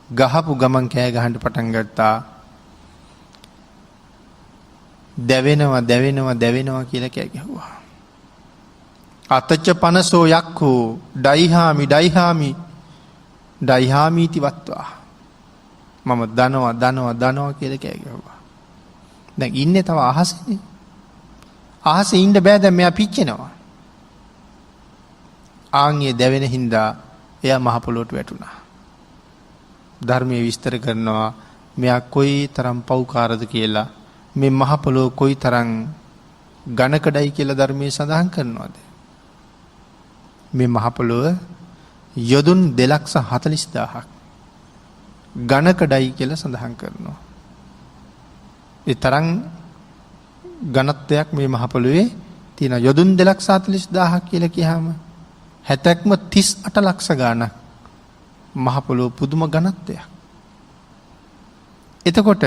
Speaker 1: ගහපු ගමන් කෑ ගහන්න පටන් ගත්තා. දැවෙනවා කියලා කෑ ගැහුවා. අතච්ච පනසෝ යක්ඛෝ ඩයිහාමීති වත්වා. මම දනවා කියලා කෑ ගැහුවා. දැන් ඉන්නේ තව අහසනේ. අහසේ ඉන්න බෑ දැන් මෙයා පිච්චෙනවා. ආන්ගේ දැවෙන හින්දා එයා මහ පොළොවට වැටුණා. ධර්මයේ විස්තර කරනවා මෙයා කොයි තරම් පෞකාරද කියලා. මේ මහ පොළොව කොයි තරම් ඝනකඩයි කියලා ධර්මයේ සඳහන් කරනවාද? මේ මහ පොළොව යොදුන් 2,40,000ක් ඝනකඩයි කියලා සඳහන් කරනවා. ඒ තරම් ඝනත්වයක් මේ මහ පොළොවේ තියෙන. යොදුන් 2,40,000ක් කියලා කියහම 70ක්ම 38 ලක්ෂ ගාණක් මහ පොළොව පුදුම ඝනත්වයක්. එතකොට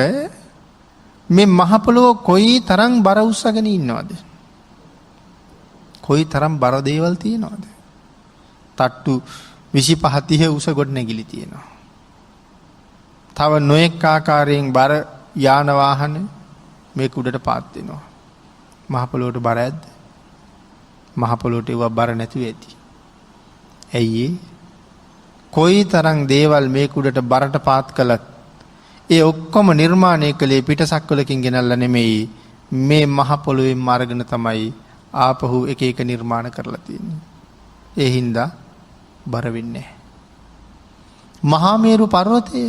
Speaker 1: මේ මහ පොළොව කොයි තරම් බර උස්සගෙන ඉන්නවද? කොයි තරම් බර දේවල් තියෙනවද? තට්ටු 25 30 උස ගොඩ නැගිලි තියෙනවා. තව නොඑක ආකාරයෙන් බර යාන වාහන මේක උඩට පාත් වෙනවා. මහ පොළොවට බර ඇද්ද? මහ පොළොවට ඒවා බර නැතුව ඇති. ඇයි කොයි තරම් දේවල් මේක උඩට බරට පාත් කළත් ඒ ඔක්කොම නිර්මාණය කළේ පිටසක්වලකින් ගෙනල්ලා නෙමෙයි. මේ මහ පොළොවෙන් අරගෙන තමයි ආපහු එක එක නිර්මාණ කරලා තියෙන්නේ. ඒ හින්දා බර වෙන්නේ නැහැ. මහා මේරු පර්වතය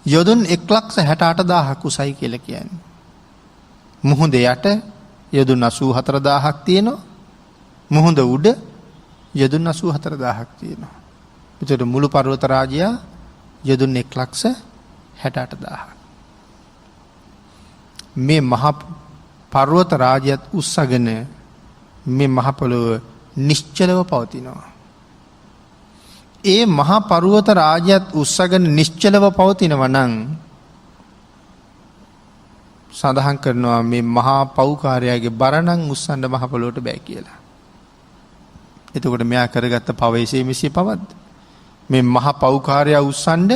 Speaker 1: යොදුන් 1,68,000ක් උසයි කියලා කියන්නේ. මුහුද යට යොදුන් 84,000ක් තියෙනවා. මුහුද උඩ යොදුන් 84,000ක් තියෙනවා. ඒතර මුළු පර්වත රාජ්‍යය යොදුන් 1,68,000ක්. මේ මහ පර්වත රාජ්‍යයත් උස්සගෙන මේ මහ පොළොව නිශ්චලව පවතිනවා. ඒ මහ පර්වත රාජ්‍යයත් උස්සගෙන නිශ්චලව පවතිනවා නම් සඳහන් කරනවා මේ මහා පෞකාරයාගේ බරණන් උස්සන්න මහ පොළොවට බෑ කියලා. එතකොට මෙයා කරගත්ත පවේශයේ මිසිය පවද්ද? මේ මහ පෞකාරයා උස්සන්න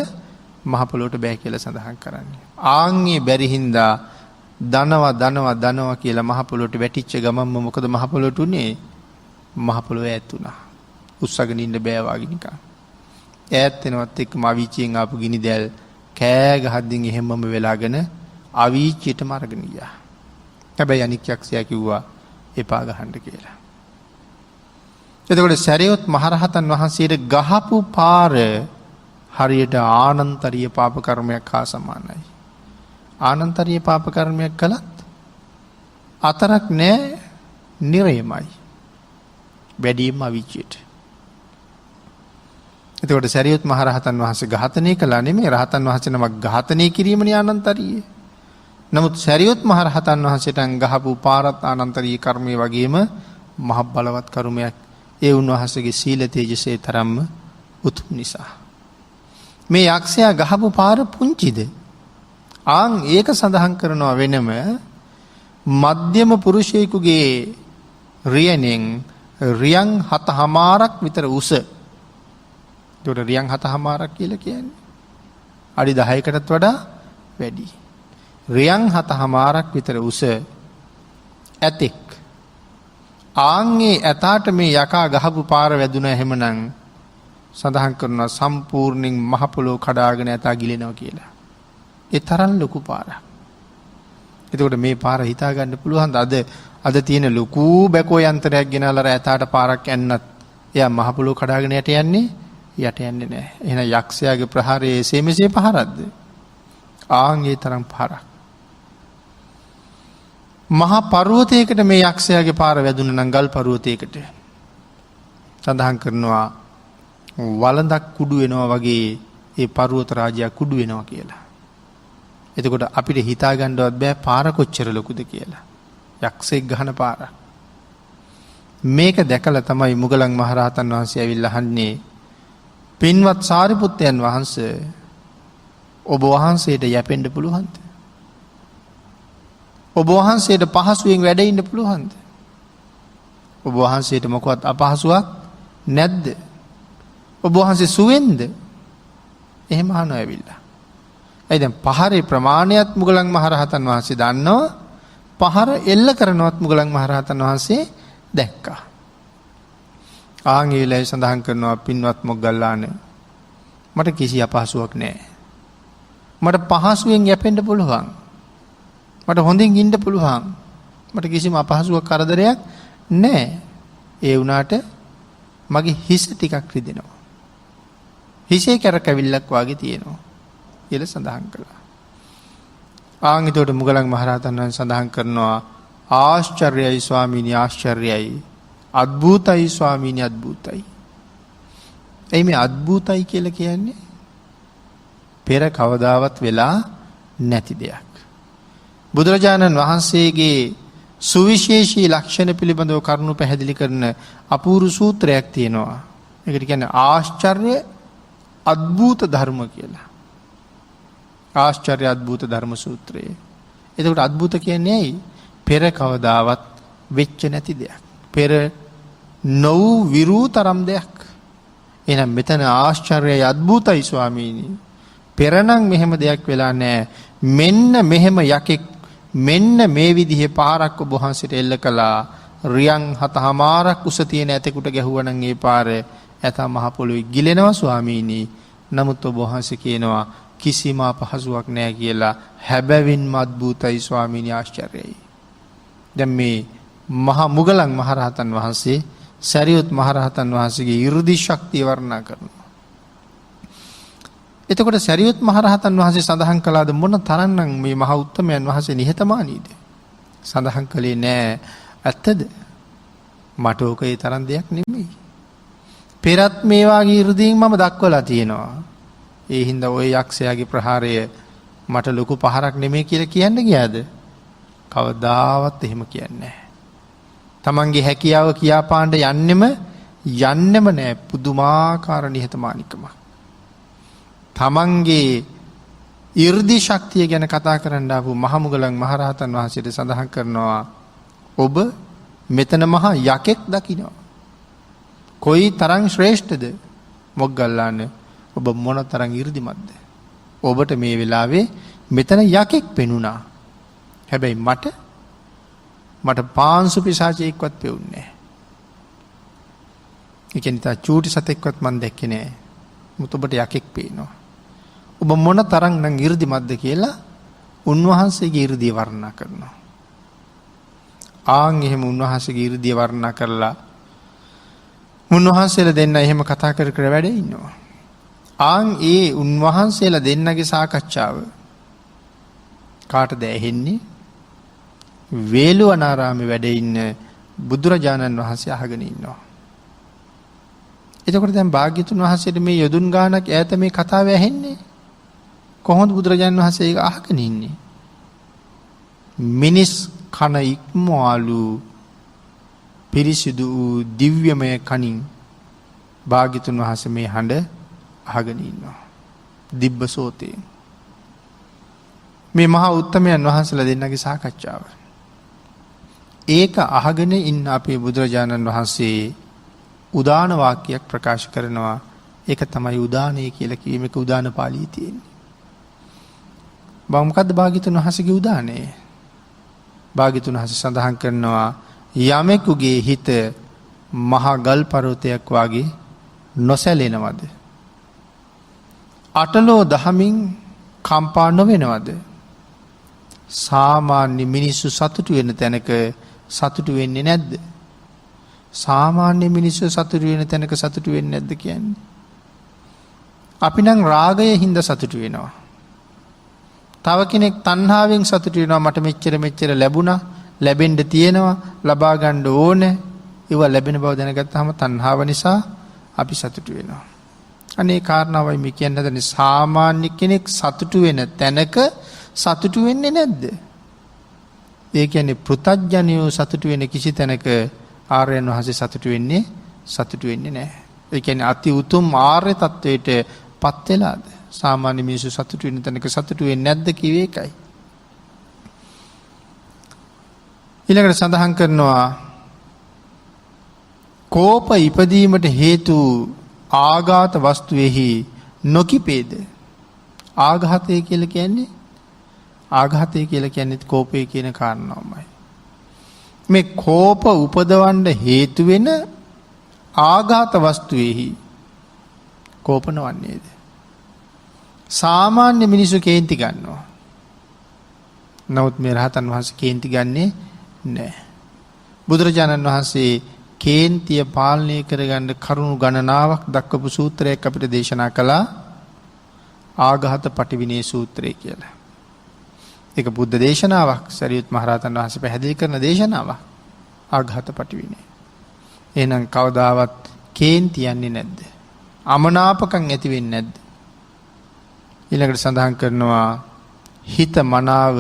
Speaker 1: මහ පොළොවට බෑ කියලා සඳහන් කරන්නේ. ආන්ගේ බැරි හින්දා දනවා කියලා මහ පොළොවට වැටිච්ච ගමන්ම මොකද මහ පොළොවට උනේ? මහ පොළොව ඈත් වුණා. උස්සගෙන ඉන්න බෑ වගේ නිකන්. ඈත් වෙනවත් එක්කම අවීචියෙන් ආපු ගිනි දැල් කෑ ගහද්දින් එහෙමම වෙලාගෙන අවීචියටම අරගෙන ගියා. හැබැයි අනික් යක්ෂයා කිව්වා එපා ගහන්න කියලා. එතකොට සරියොත් මහරහතන් වහන්සේට ගහපු පාර හරියට ආනන්තරීය පාප කර්මයක් හා සමානයි. ආනන්තරීය පාප කර්මයක් කළත් අතරක් නෑ නිරයමයි. වැඩිම අවීචියට. එතකොට සරියොත් මහරහතන් වහන්සේ ඝාතනය කළා නෙමෙයි, රහතන් වහන්සේ නමක් ඝාතනය කිරීමනේ ආනන්තරීය. නමුත් සරියොත් මහරහතන් වහන්සේට ගහපු පාරත් ආනන්තරීය කර්මයේ වගේම මහ බලවත් කර්මයක්. ඒ උන්වහන්සේගේ සීල තේජසේ තරම්ම උතුම් නිසා. මේ යක්ෂයා ගහපු පාර පුංචිද? ආන් ඒක සඳහන් කරනවා වෙනම මධ්‍යම පුරුෂයෙකුගේ රියනෙන් රියන් 7.5ක් විතර උස. ඒකට රියන් 7.5ක් කියලා කියන්නේ අඩි 10කටත් වඩා වැඩි. රියන් 7.5ක් විතර උස ඇතෙක්. ආන්ගේ ඇතාට මේ යකා ගහපු පාර වැදුනා එහෙමනම් සඳහන් කරනවා සම්පූර්ණයෙන් මහ පොළොව කඩාගෙන ඇතා ගිලෙනවා කියලා. ඒ තරම් ලොකු පාරක්. එතකොට මේ පාර හිතා ගන්න පුළුවන්ද? අද තියෙන ලොකු බැකෝ යන්ත්‍රයක් ගෙනල්ලා ඇතාට පාරක් යන්නත් එයා මහ පොළොව කඩාගෙන යට යන්නේ නැහැ. එහෙනම් යක්ෂයාගේ ප්‍රහාරයේ එසේමසේ පහරක්ද? ආන් ඒ තරම් පහරක්. මහා පර්වතයකට මේ යක්ෂයාගේ පාර වැදුන නම් ගල් පර්වතයකට සඳහන් කරනවා වළඳක් කුඩු වෙනවා වගේ ඒ පර්වත රාජයා කුඩු වෙනවා කියලා. එතකොට අපිට හිතාගන්නවත් බෑ පාර කොච්චර ලොකුද කියලා. යක්ෂයෙක් ගහන පාර. මේක දැකලා තමයි මුගලන් මහරහතන් වහන්සේ ඇවිල්ලා අහන්නේ පින්වත් සාරිපුත්තයන් වහන්සේ ඔබ වහන්සේට යැපෙන්න පුළුවන්ද? ඔබ වහන්සේට පහසුවෙන් වැඩ ඉන්න පුළුවන්ද? ඔබ වහන්සේට මොකවත් අපහසුයක් නැද්ද? ඔබ වහන්සේ සුවෙන්ද? එහෙම අහනවා ඇවිල්ලා. ඒ දැන් පහරේ ප්‍රමාණයත් මුගලන් මහරහතන් වහන්සේ දන්නවා. පහර එල්ල කරනවත් මුගලන් මහරහතන් වහන්සේ දැක්කා. ආංගීලයි සඳහන් කරනවා පින්වත් මොග්ගල්ලාන මට කිසි අපහසුවක් නැහැ. මට පහසුවෙන් යැපෙන්න පුළුවන්. මට හොඳින් ඉන්න පුළුවන්. මට කිසිම අපහසුවක් කරදරයක් නැහැ. ඒ වුණාට මගේ හිස ටිකක් රිදෙනවා. හිසේ කැරකැවිල්ලක් වාගේ තියෙනවා කියලා සඳහන් කළා. ආංගිතෝට මුගලන් මහරහතන් වහන්සේ සඳහන් කරනවා ආශ්චර්යයි ස්වාමීනි ආශ්චර්යයි අද්භූතයි ස්වාමීනි අද්භූතයි. එයි මේ අද්භූතයි කියලා කියන්නේ පෙර කවදාවත් වෙලා නැති දෙයක්. බුදුරජාණන් වහන්සේගේ සුවිශේෂී ලක්ෂණ පිළිබඳව කරුණු පැහැදිලි කරන අපූර්ව සූත්‍රයක් තියෙනවා. ඒකට කියන්නේ ආශ්චර්ය අද්භූත ධර්ම කියලා. ආශ්චර්ය අද්භූත ධර්ම සූත්‍රය. එතකොට අද්භූත කියන්නේ ඇයි? පෙර කවදාවත් වෙච්ච නැති දෙයක්. පෙර නොවූ විරූ තරම් දෙයක්. එහෙනම් මෙතන ආශ්චර්යයි අද්භූතයි ස්වාමීනි. පෙරනම් මෙහෙම දෙයක් වෙලා නැහැ. මෙන්න මෙහෙම යකෙක් මෙන්න මේ විදිහේ පාරක් ඔබ වහන්සේට එල්ල කළා. රියන් 7මාරක් උස තියෙන ඇතෙකුට ගැහුවනම් ඒ පාර ඇතා මහ පොළොවේ ගිලෙනවා ස්වාමීනි. නමුත් ඔබ වහන්සේ කියනවා කිසිම අපහසුාවක් නැහැ කියලා. හැබැවින්ම අද්භූතයි ස්වාමීනි ආශ්චර්යයි. දැන් මේ මහා මුගලන් මහරහතන් වහන්සේ සරියුත් මහරහතන් වහන්සේගේ 이르දි ශක්තිය වර්ණනා කරනවා. එතකොට සරියුත් මහරහතන් වහන්සේ සඳහන් කළාද මොන තරම්නම් මේ මහා උත්තමයන් වහන්සේ නිහතමානීද? සඳහන් කළේ නෑ. ඇත්තද? මට ඕක ඒ තරම් දෙයක් නෙමෙයි. පෙරත් මේ වාගේ 이르දීන් මම දක්වලා තියෙනවා. ඒ හින්දා ওই යක්ෂයාගේ ප්‍රහාරය මට ලොකු පහරක් නෙමෙයි කියලා කියන්න ගියාද? කවදාවත් එහෙම කියන්නේ නැහැ. තමන්ගේ හැකියාව කියාපාන්න යන්නෙම නෑ. පුදුමාකාර නිහතමානිකමක්. තමන්ගේ 이르දි ශක්තිය ගැන කතා කරන්න ආපු මහමුගලන් මහරහතන් වහන්සේට සඳහන් කරනවා ඔබ මෙතන මහා යකෙක් දකිනවා. කොයි තරම් ශ්‍රේෂ්ඨද? මොග්ගල්ලාන ඔබ මොන තරම් 이르දිමත්ද? ඔබට මේ වෙලාවේ මෙතන යකෙක් පෙනුණා. හැබැයි මට පාංශු පිසාචයෙක්වත් පෙවුන්නේ නැහැ. ඒ කියන්නේ තා චූටි සතෙක්වත් මන් දැක්කේ නැහැ. මුත් ඔබට යකෙක් පේනවා. ඔබ මොන තරම් නම් 이르දිමත්ද කියලා උන්වහන්සේගේ 이르දිය වර්ණනා කරනවා. ආන් එහෙම උන්වහන්සේගේ 이르දිය වර්ණනා කරලා උන්වහන්සේලා දෙන්න එහෙම කතා කර කර වැඩ ඉන්නවා. ආන් ඒ උන්වහන්සේලා දෙන්නගේ සාකච්ඡාව කාටද ඇහෙන්නේ? වේළුවනාරාමේ වැඩ ඉන්න බුදුරජාණන් වහන්සේ අහගෙන ඉන්නවා. එතකොට දැන් භාග්‍යතුන් වහන්සේට මේ යොදුන් ගානක් ඈත මේ කතාව ඇහෙන්නේ. කොහොමද බුදුරජාණන් වහන්සේ ඒක අහගෙන ඉන්නේ? මිනිස් කන ඉක්මවාලු පිරිසිදු දිව්‍යමය කනින් භාග්‍යතුන් වහන්සේ මේ හඬ අහගෙන ඉන්නවා. දිබ්බසෝතේ. මේ මහා උත්තමයන් වහන්සේලා දෙන්නගේ සාකච්ඡාව. ඒක අහගෙන ඉන්න අපේ බුදුරජාණන් වහන්සේ උදාන වාක්‍යයක් ප්‍රකාශ කරනවා. ඒක තමයි උදානය කියලා කියීමක උදාන පාළියේ තියෙන්නේ. මොකද්ද භාග්‍යතුන් වහන්සේගේ උදානය? භාග්‍යතුන් වහන්සේ සඳහන් කරනවා යමෙකුගේ හිත මහා ගල් පර්වතයක් වාගේ නොසැලෙනවද? අටලෝ දහමින් කම්පා නොවෙනවද? සාමාන්‍ය මිනිස්සු සතුටු වෙන තැනක සතුටු වෙන්නේ නැද්ද? සාමාන්‍ය මිනිස්සු සතුටු වෙන තැනක සතුටු වෙන්නේ නැද්ද කියන්නේ? අපි නම් රාගය හින්දා සතුටු වෙනවා. තව කෙනෙක් තණ්හාවෙන් සතුටු වෙනවා. මට මෙච්චර ලැබුණා. ලැබෙන්න තියෙනවා, ලබා ගන්න ඕනේ. ඒවා ලැබෙන බව දැනගත්තාම තණ්හාව නිසා අපි සතුටු වෙනවා. අනේ කාරණාවයි මේ කියන්න හදන්නේ. සාමාන්‍ය කෙනෙක් සතුටු වෙන තැනක සතුටු වෙන්නේ නැද්ද? ඒ කියන්නේ පෘථග්ජනයෝ සතුටු වෙන කිසි තැනක ආර්යයන් වහන්සේ සතුටු වෙන්නේ නැහැ. ඒ කියන්නේ අති උතුම් ආර්ය තත්වයට පත් වෙලාද? සාමාන්‍ය මිනිස්සු සතුටු වෙන තැනක සතුටු වෙන්නේ නැද්ද කිව්වේ ඒකයි. ඊළඟට සඳහන් කරනවා කෝප ඉපදීමට හේතු ආඝාත වස්තුවේහි නොකිපේද? ආඝාතය කියලා කියන්නේ කෝපය කියන කාරණාවමයි. මේ කෝප උපදවන්න හේතු වෙන ආඝාත වස්තුවේහි කෝප නොවන්නේද? සාමාන්‍ය මිනිස්සු කේන්ති ගන්නවා. නමුත් මේ රහතන් වහන්සේ කේන්ති ගන්නේ නැහැ. බුදුරජාණන් වහන්සේ කේන්තිය පාලනය කරගන්න කරුණු ගණනාවක් දක්වපු සූත්‍රයක් අපිට දේශනා කළා. ආඝාත පටිවිනේ සූත්‍රය කියලා. ඒක බුද්ධ දේශනාවක්. සරියුත් මහරහතන් වහන්සේ පැහැදිලි කරන දේශනාවක්. ආඝාත පටිවිනේ. එහෙනම් කවදාවත් කේන්ති යන්නේ නැද්ද? අමනාපකම් ඇති වෙන්නේ නැද්ද? ඊළඟට සඳහන් කරනවා හිත මනාව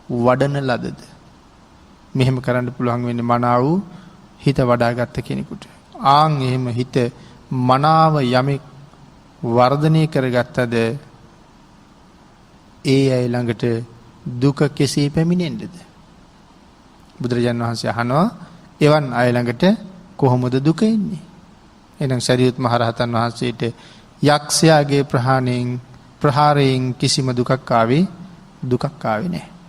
Speaker 1: වඩන ලදද? මෙහෙම කරන්න පුළුවන් වෙන්නේ මනාව හිත වඩාගත්ත කෙනෙකුට. ආන් එහෙම හිත මනාව යමෙක් වර්ධනය කරගත්තද ඒ අය ළඟට දුක කෙසේ පැමිණෙන්නේද? බුදුරජාණන් වහන්සේ අහනවා එවන් අය ළඟට කොහොමද දුක එන්නේ? එහෙනම් සරියුත් මහරහතන් වහන්සේට යක්ෂයාගේ ප්‍රහාරයෙන් කිසිම දුකක් ආවේ නැහැ.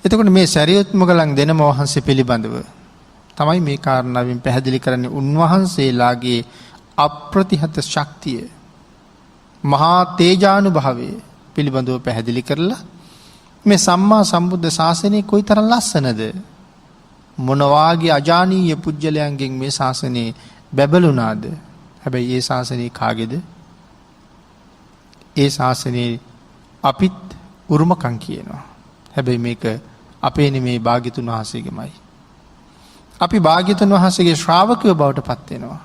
Speaker 1: එතකොට මේ සරියුත් මොගලන් දෙනම වහන්සේ පිළිබඳව තමයි මේ කාරණාවෙන් පැහැදිලි කරන්නේ උන්වහන්සේලාගේ අප්‍රතිහත ශක්තිය, මහා තේජානුභාවය පිළිබඳව පැහැදිලි කරලා මේ සම්මා සම්බුද්ධ ශාසනය කොයිතරම් ලස්සනද, මොන වාගේ අජානීය පුජ්‍යලයන්ගෙන් මේ ශාසනය බැබළුණාද. හැබැයි ඒ ශාසනය කාගේද? ඒ ශාසනයේ අපිත් උරුමකම් කියනවා. හැබැයි මේක අපේ නෙමේ භාග්‍යතුන් වහන්සේගේමයි. අපි භාග්‍යතුන් වහන්සේගේ ශ්‍රාවකයෝ බවට පත් වෙනවා.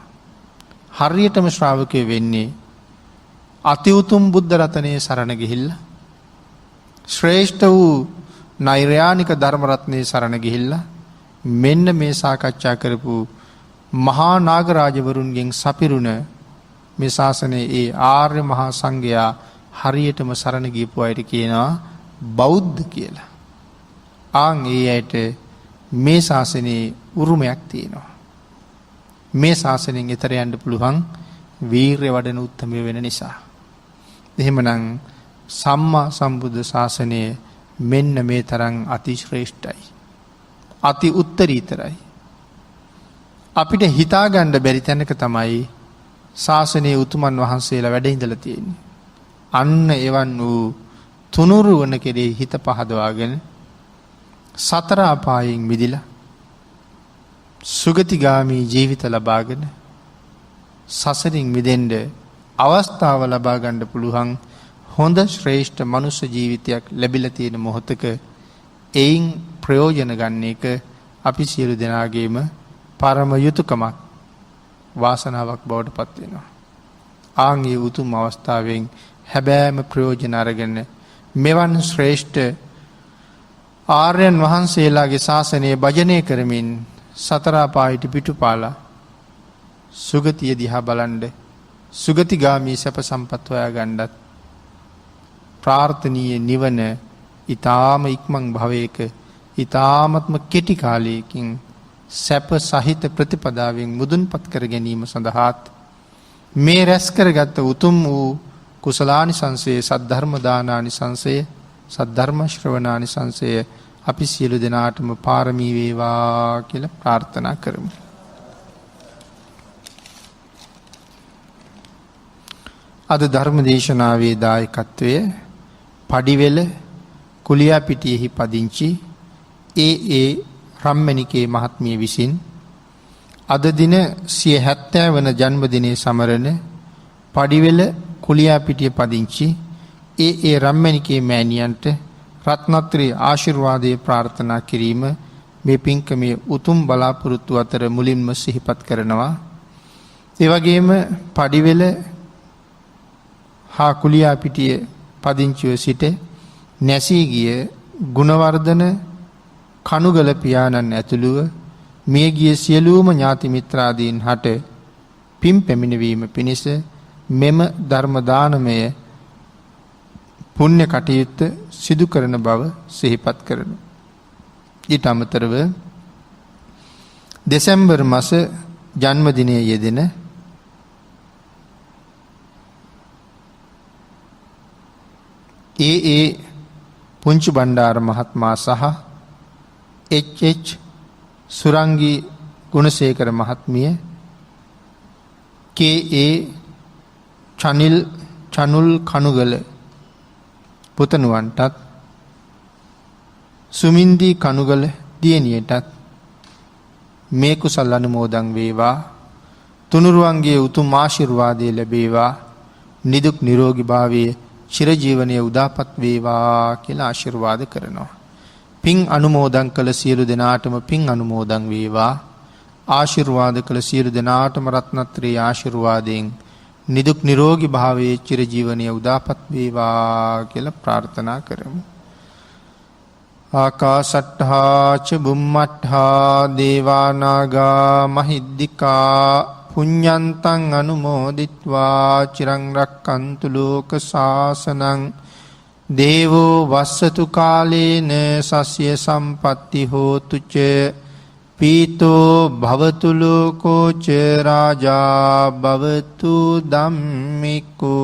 Speaker 1: හරියටම ශ්‍රාවකයෝ වෙන්නේ අති උතුම් බුද්ධ රත්නයේ සරණ ගිහිල්ලා, ශ්‍රේෂ්ඨ වූ නෛර්යානික ධර්ම රත්නයේ සරණ ගිහිල්ලා, මෙන්න මේ සාකච්ඡා කරපු මහා නාගරාජවරුන්ගෙන් සපිරුණ මේ ශාසනයේ ඒ ආර්ය මහා සංඝයා හරියටම සරණ ගියපු අයට කියනවා බෞද්ධ කියලා. ආන් ඒ අයට මේ ශාසනයේ උරුමයක් තියෙනවා. මේ ශාසනයෙන් එතර යන්න පුළුවන් වීර්ය වඩන උත්තමය වෙන නිසා. එහෙමනම් සම්මා සම්බුද්ධ ශාසනය මෙන්න මේ තරම් අතිශ්‍රේෂ්ඨයි. අති උත්තරීතරයි. අපිට හිතාගන්න බැරි තැනක තමයි ශාසනයේ උතුමන් වහන්සේලා වැඩ ඉඳලා තියෙන්නේ. අන්න එවන් වූ තුනුරුවන කෙරේ හිත පහදවාගෙන සතර අපායෙන් මිදිලා සුගතිගාමී ජීවිත ලබාගෙන සසරින් මිදෙන්න අවස්ථාව ලබා ගන්න පුළුවන් හොඳ ශ්‍රේෂ්ඨ මනුෂ්‍ය ජීවිතයක් ලැබිලා තියෙන මොහොතක එයින් ප්‍රයෝජන ගන්න එක අපි සියලු දෙනාගේම පරම යුතුයකමක්, වාසනාවක් බවට පත් වෙනවා. ආන් ඒ උතුම් අවස්ථාවෙන් හැබෑම ප්‍රයෝජන අරගෙන මෙවන් ශ්‍රේෂ්ඨ ආර්යයන් වහන්සේලාගේ ශාසනය භජනය කරමින් සතර අපායට පිටුපාලා සුගතිය දිහා බලන්න, සුගතිගාමී සැප සම්පත් හොයා ගන්නත් ප්‍රාර්ථනීය නිවන ඊ타ම ඉක්මන් භවයක ඊ타මත්ම කෙටි කාලයකින් සැප සහිත ප්‍රතිපදාවෙන් මුදුන්පත් කර ගැනීම සඳහාත් මේ රැස් කරගත් උතුම් වූ කුසලානිසංසය, සද්ධර්ම දානානිසංසය, සද්ධර්ම ශ්‍රවණානිසංසය අපි සියලු දෙනාටම පාරමී වේවා කියලා ප්‍රාර්ථනා කරමු. අද ධර්ම දේශනාවේ දායකත්වය පඩිවෙල කුලියාපිටියෙහි පදිංචි ඒ රම්මණිකේ මහත්මිය විසින් අද දින 70 වන ජන්මදිනයේ සමරන පඩිවෙල කුලියාපිටිය පදිංචි ඒ රම්මණිකේ මෑණියන්ට රත්නත්‍රී ආශිර්වාදයේ ප්‍රාර්ථනා කිරීම මේ පින්කමේ උතුම් බලාපොරොත්තු අතර මුලින්ම සිහිපත් කරනවා. ඒ වගේම පඩිවෙල හා කුලියාපිටිය පදිංචිව සිට නැසී ගිය ගුණවර්ධන කනුගල පියාණන් ඇතුළුව මියගිය සියලුම ඥාති මිත්‍රාදීන් හට පින් පැමිණවීම පිණිස මෙම ධර්ම දානමය පුණ්‍ය කටයුත්ත සිදු කරන බව සිහිපත් කරනවා. ඊට අමතරව දෙසැම්බර් මාස ජන්මදිනයේ යෙදෙන ඒ පුංචි බණ්ඩාර මහත්මයා සහ සුරංගී ගුණසේකර මහත්මිය චනුල් කනුගල පුතණුවන්ටත් සුමින්දී කනුගල දියණියටත් මේ කුසල අනුමෝදන් වේවා. තුනුරුවන්ගේ උතුම් ආශිර්වාදය ලැබේවා. නිදුක් නිරෝගී භාවයේ චිරජීවනයේ උදාපත් වේවා කියලා ආශිර්වාද කරනවා. පින් අනුමෝදන් කළ සියලු දෙනාටම පින් අනුමෝදන් වේවා. ආශිර්වාද කළ සියලු දෙනාටම රත්නත්‍රී ආශිර්වාදයෙන් නිදුක් නිරෝගී භාවයේ චිරජීවනයේ උදාපත් වේවා කියලා ප්‍රාර්ථනා කරමු. ආකාශට්ඨා ච බුම්මට්ඨා දේවා නාග මහිද්దికා පුඤ්ඤන්තං අනුමෝදිත්වා චිරං රක්칸තු ලෝක සාසනං දේවෝ වස්සතු කාලේන සස්ය සම්පatti හෝතු ච පීතෝ භවතු ලෝකෝ ච රාජා භවතු ධම්මිකෝ.